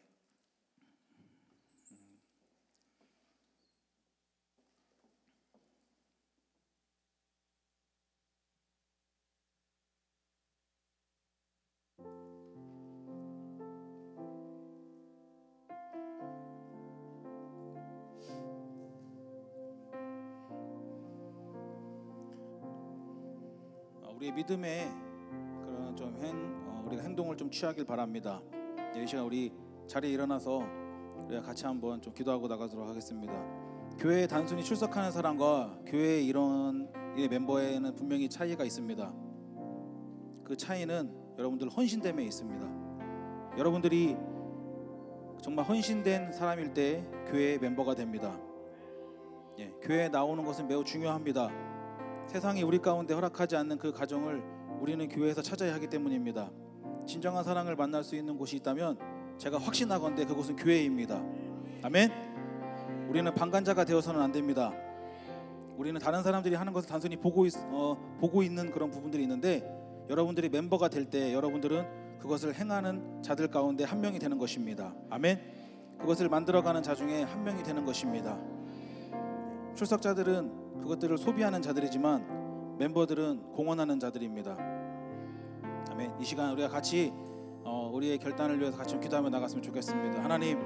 우리의 믿음에 그런 우리가 행동을 좀 취하길 바랍니다. 이 시간 우리 자리에 일어나서 우리가 같이 한번 좀 기도하고 나가도록 하겠습니다. 교회에 단순히 출석하는 사람과 교회의 이런 멤버에는 분명히 차이가 있습니다. 그 차이는 여러분들 헌신됨에 있습니다. 여러분들이 정말 헌신된 사람일 때 교회의 멤버가 됩니다. 교회에 나오는 것은 매우 중요합니다. 세상이 우리 가운데 허락하지 않는 그 가정을 우리는 교회에서 찾아야 하기 때문입니다. 진정한 사랑을 만날 수 있는 곳이 있다면 제가 확신하건대 그곳은 교회입니다. 아멘. 우리는 방관자가 되어서는 안 됩니다. 우리는 다른 사람들이 하는 것을 단순히 보고 있는 그런 부분들이 있는데, 여러분들이 멤버가 될 때 여러분들은 그것을 행하는 자들 가운데 한 명이 되는 것입니다. 아멘. 그것을 만들어가는 자 중에 한 명이 되는 것입니다. 출석자들은 그것들을 소비하는 자들이지만 멤버들은 공헌하는 자들입니다. 아멘. 이 시간 우리가 같이 우리의 결단을 위해서 같이 기도하며 나갔으면 좋겠습니다. 하나님,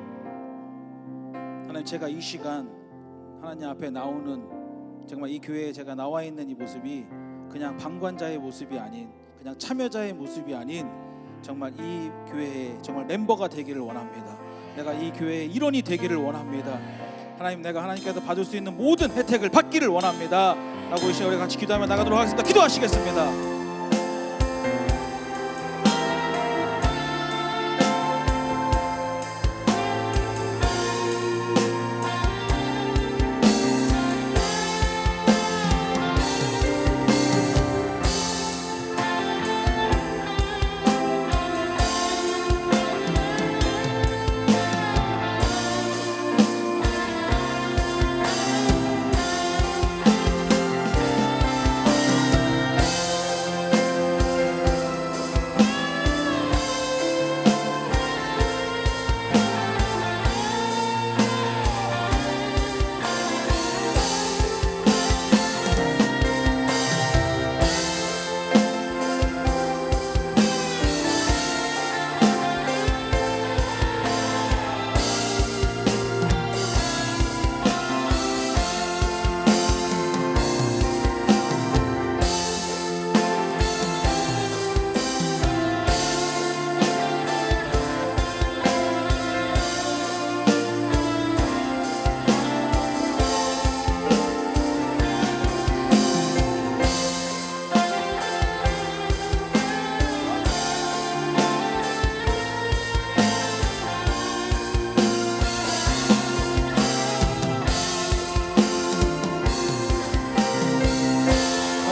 제가 이 시간 하나님 앞에 나오는, 정말 이 교회에 제가 나와 있는 이 모습이 그냥 방관자의 모습이 아닌, 그냥 참여자의 모습이 아닌, 정말 이 교회에 정말 멤버가 되기를 원합니다. 내가 이 교회의 일원이 되기를 원합니다. 하나님, 내가 하나님께서 받을 수 있는 모든 혜택을 받기를 원합니다 라고 이 시간 우리 같이 기도하며 나가도록 하겠습니다. 기도하시겠습니다.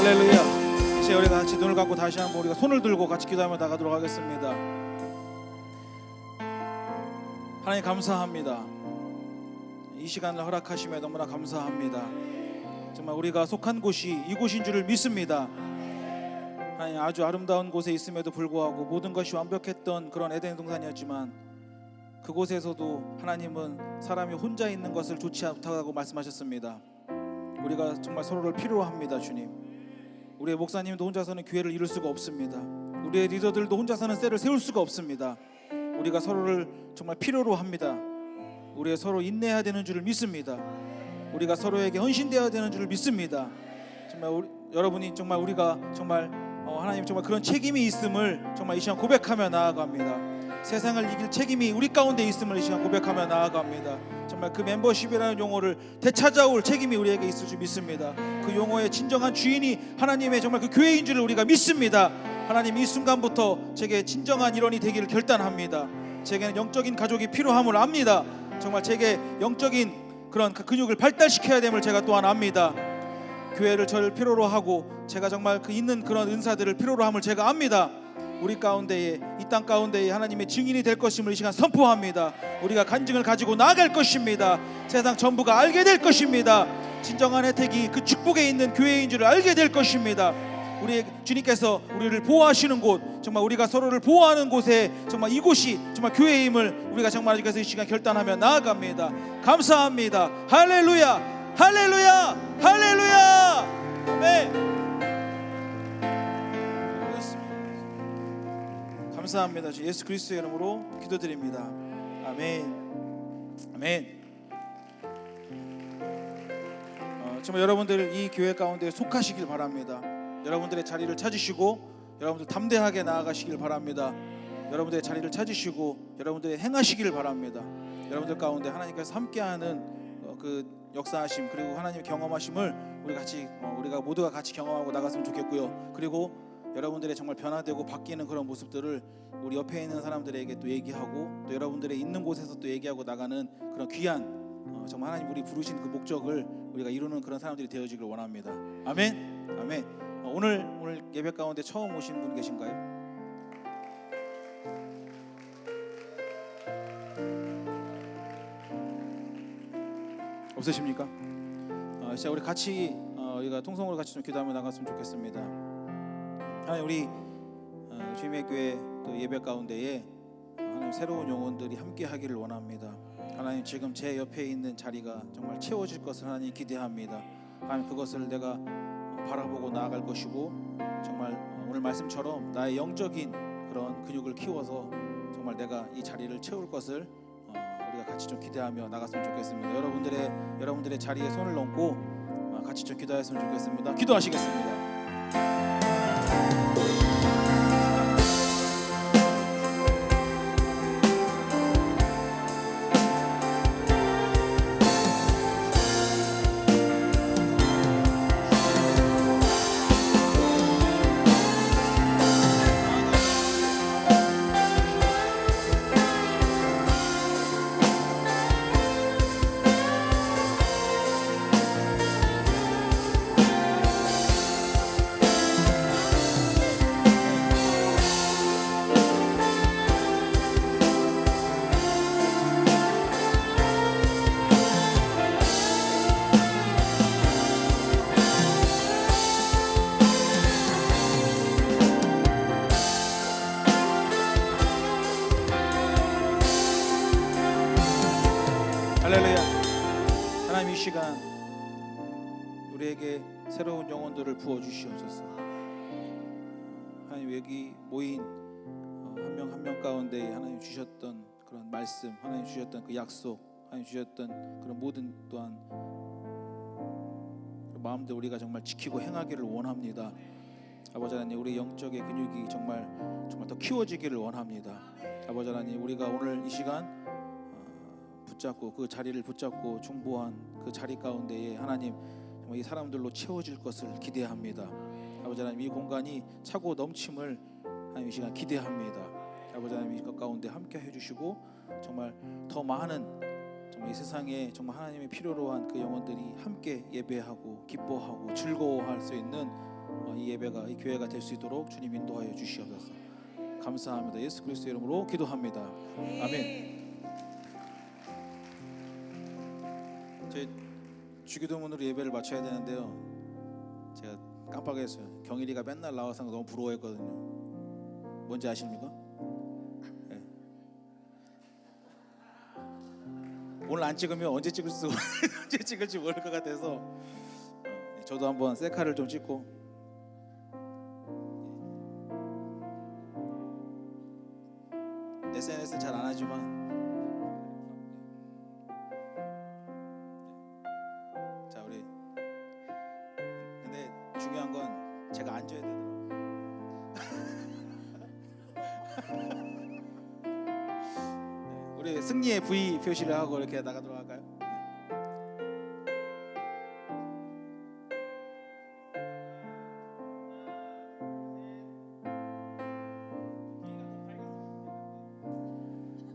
할렐루야. 이제 우리가 같이 눈을 감고 다시 한번 우리가 손을 들고 같이 기도하며 나가도록 하겠습니다. 하나님, 감사합니다. 이 시간을 허락하심에 너무나 감사합니다. 정말 우리가 속한 곳이 이곳인 줄을 믿습니다. 하나님, 아주 아름다운 곳에 있음에도 불구하고 모든 것이 완벽했던 그런 에덴 동산이었지만, 그곳에서도 하나님은 사람이 혼자 있는 것을 좋지 않다고 말씀하셨습니다. 우리가 정말 서로를 필요로 합니다. 주님, 우리의 목사님도 혼자서는 교회를 이룰 수가 없습니다. 우리의 리더들도 혼자서는 셀을 세울 수가 없습니다. 우리가 서로를 정말 필요로 합니다. 우리의 서로 인내해야 되는 줄을 믿습니다. 우리가 서로에게 헌신되어야 되는 줄 믿습니다. 정말 여러분이 정말 우리가 정말 하나님 정말 그런 책임이 있음을 정말 이 시간 고백하며 나아갑니다. 세상을 이길 책임이 우리 가운데 있음을 이 시간 고백하며 나아갑니다. 정말 그 멤버십이라는 용어를 되찾아올 책임이 우리에게 있을 줄 믿습니다. 그 용어의 진정한 주인이 하나님의 정말 그 교회인 줄을 우리가 믿습니다. 하나님 이 순간부터 제게 진정한 일원이 되기를 결단합니다. 제게는 영적인 가족이 필요함을 압니다. 정말 제게 영적인 그런 근육을 발달시켜야 됨을 제가 또한 압니다. 교회를 저를 필요로 하고 제가 정말 그 있는 그런 은사들을 필요로 함을 제가 압니다. 우리 가운데에 이 땅 가운데에 하나님의 증인이 될 것임을 이 시간 선포합니다. 우리가 간증을 가지고 나아갈 것입니다. 세상 전부가 알게 될 것입니다. 진정한 혜택이 그 축복에 있는 교회인 줄을 알게 될 것입니다. 우리 주님께서 우리를 보호하시는 곳, 정말 우리가 서로를 보호하는 곳에 정말 이곳이 정말 교회임을 우리가 정말 아직까지 이 시간 결단하며 나아갑니다. 감사합니다. 할렐루야, 할렐루야, 할렐루야. 아멘. 감사합니다. 주 예수 그리스도의 이름으로 기도드립니다. 아멘. 아멘. 정말 여러분들 이 교회 가운데 속하시길 바랍니다. 여러분들의 자리를 찾으시고 여러분들 담대하게 나아가시길 바랍니다. 여러분들의 자리를 찾으시고 여러분들의 행하시길 바랍니다. 여러분들 가운데 하나님께서 함께하는 그 역사하심 그리고 하나님의 경험하심을 우리가 모두가 같이 경험하고 나갔으면 좋겠고요. 그리고 여러분들의 정말 변화되고 바뀌는 그런 모습들을 우리 옆에 있는 사람들에게 또 얘기하고 또 여러분들의 있는 곳에서 또 얘기하고 나가는 그런 귀한 정말 하나님 우리 부르신 그 목적을 우리가 이루는 그런 사람들이 되어지길 원합니다. 아멘. 아멘. 오늘 예배 가운데 처음 오신 분 계신가요? 없으십니까? 자, 우리 같이 우리가 통성으로 같이 좀 기도하며 나갔으면 좋겠습니다. 하나님 우리 주님의 교회 또 예배 가운데에 하나님 새로운 영혼들이 함께하기를 원합니다. 하나님 지금 제 옆에 있는 자리가 정말 채워질 것을 하나님 기대합니다. 하나님 그것을 내가 바라보고 나아갈 것이고 정말 오늘 말씀처럼 나의 영적인 그런 근육을 키워서 정말 내가 이 자리를 채울 것을 우리가 같이 좀 기대하며 나갔으면 좋겠습니다. 여러분들의 자리에 손을 얹고 같이 좀 기도했으면 좋겠습니다. 기도하시겠습니다. 할렐루야. 하나님 이 시간 우리에게 새로운 영혼들을 부어주시옵소서. 하나님 여기 모인 한 명 한 명 가운데 하나님 주셨던 그런 말씀, 하나님 주셨던 그 약속, 하나님 주셨던 그런 모든 또한 마음들 우리가 정말 지키고 행하기를 원합니다. 아버지 하나님 우리 영적의 근육이 정말 더 키워지기를 원합니다. 아버지 하나님 우리가 오늘 이 시간 붙잡고 그 자리를 붙잡고 중보한 그 자리 가운데에 하나님 정말 이 사람들로 채워질 것을 기대합니다. 아버지 하나님 이 공간이 차고 넘침을 하나님 이 시간 기대합니다. 아버지 하나님 이 가운데 함께 해주시고 정말 더 많은 정말 이 세상에 정말 하나님의 필요로 한 그 영혼들이 함께 예배하고 기뻐하고 즐거워할 수 있는 이 예배가 이 교회가 될 수 있도록 주님 인도하여 주시옵소서. 감사합니다. 예수 그리스도의 이름으로 기도합니다. 아멘. 저희 주기도문으로 예배를 마쳐야 되는데요. 제가 깜빡했어요. 경일이가 맨날 나와서 너무 부러워했거든요. 뭔지 아십니까? 네. 오늘 안 찍으면 언제 찍을지 모를 것 같아서 저도 한번 셀카를 좀 찍고 SNS는 잘 안 하지만 중요한 건 제가 앉아야 되더라고요. 네, 우리 승리의 V 표시를 하고 이렇게 나가도록 할까요?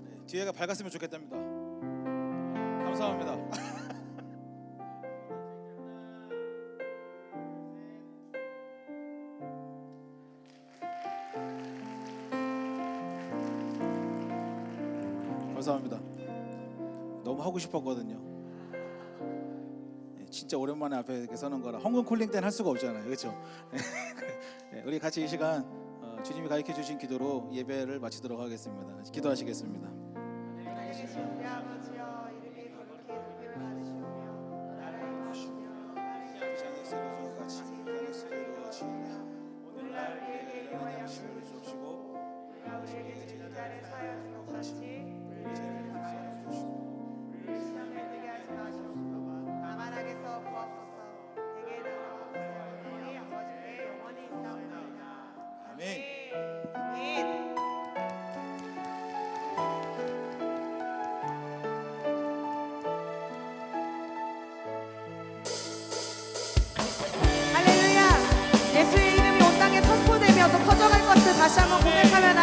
네, 뒤에가 밝았으면 좋겠답니다. 감사합니다. 감사합니다. 너무 하고 싶었거든요. 진짜 오랜만에 앞에 이렇게 서는 거라 헝금 콜링 때는 할 수가 없잖아요, 그렇죠? 우리 같이 이 시간 주님이 가르쳐 주신 기도로 예배를 마치도록 하겠습니다. 기도하시겠습니다. 우리 아버지여 이름이 거룩히 높임을 받으시오며 나라의 것이며 오늘날 우리에게 일용할 양식을 주옵시고 우리가 우리에게 지는 자를 사하여 준 것 같이 우리를 사하여 주옵시고 우리를 시험에 들게 하지 마시옵소서 다만 악에서 구하옵소서 대개는 우리 아버지께 영원히 있사옵나이다. 아멘. 아멘. 할렐루야. 예수의 이름이 온 땅에 선포되며 또 퍼져갈 것을 다시 한번 고백하면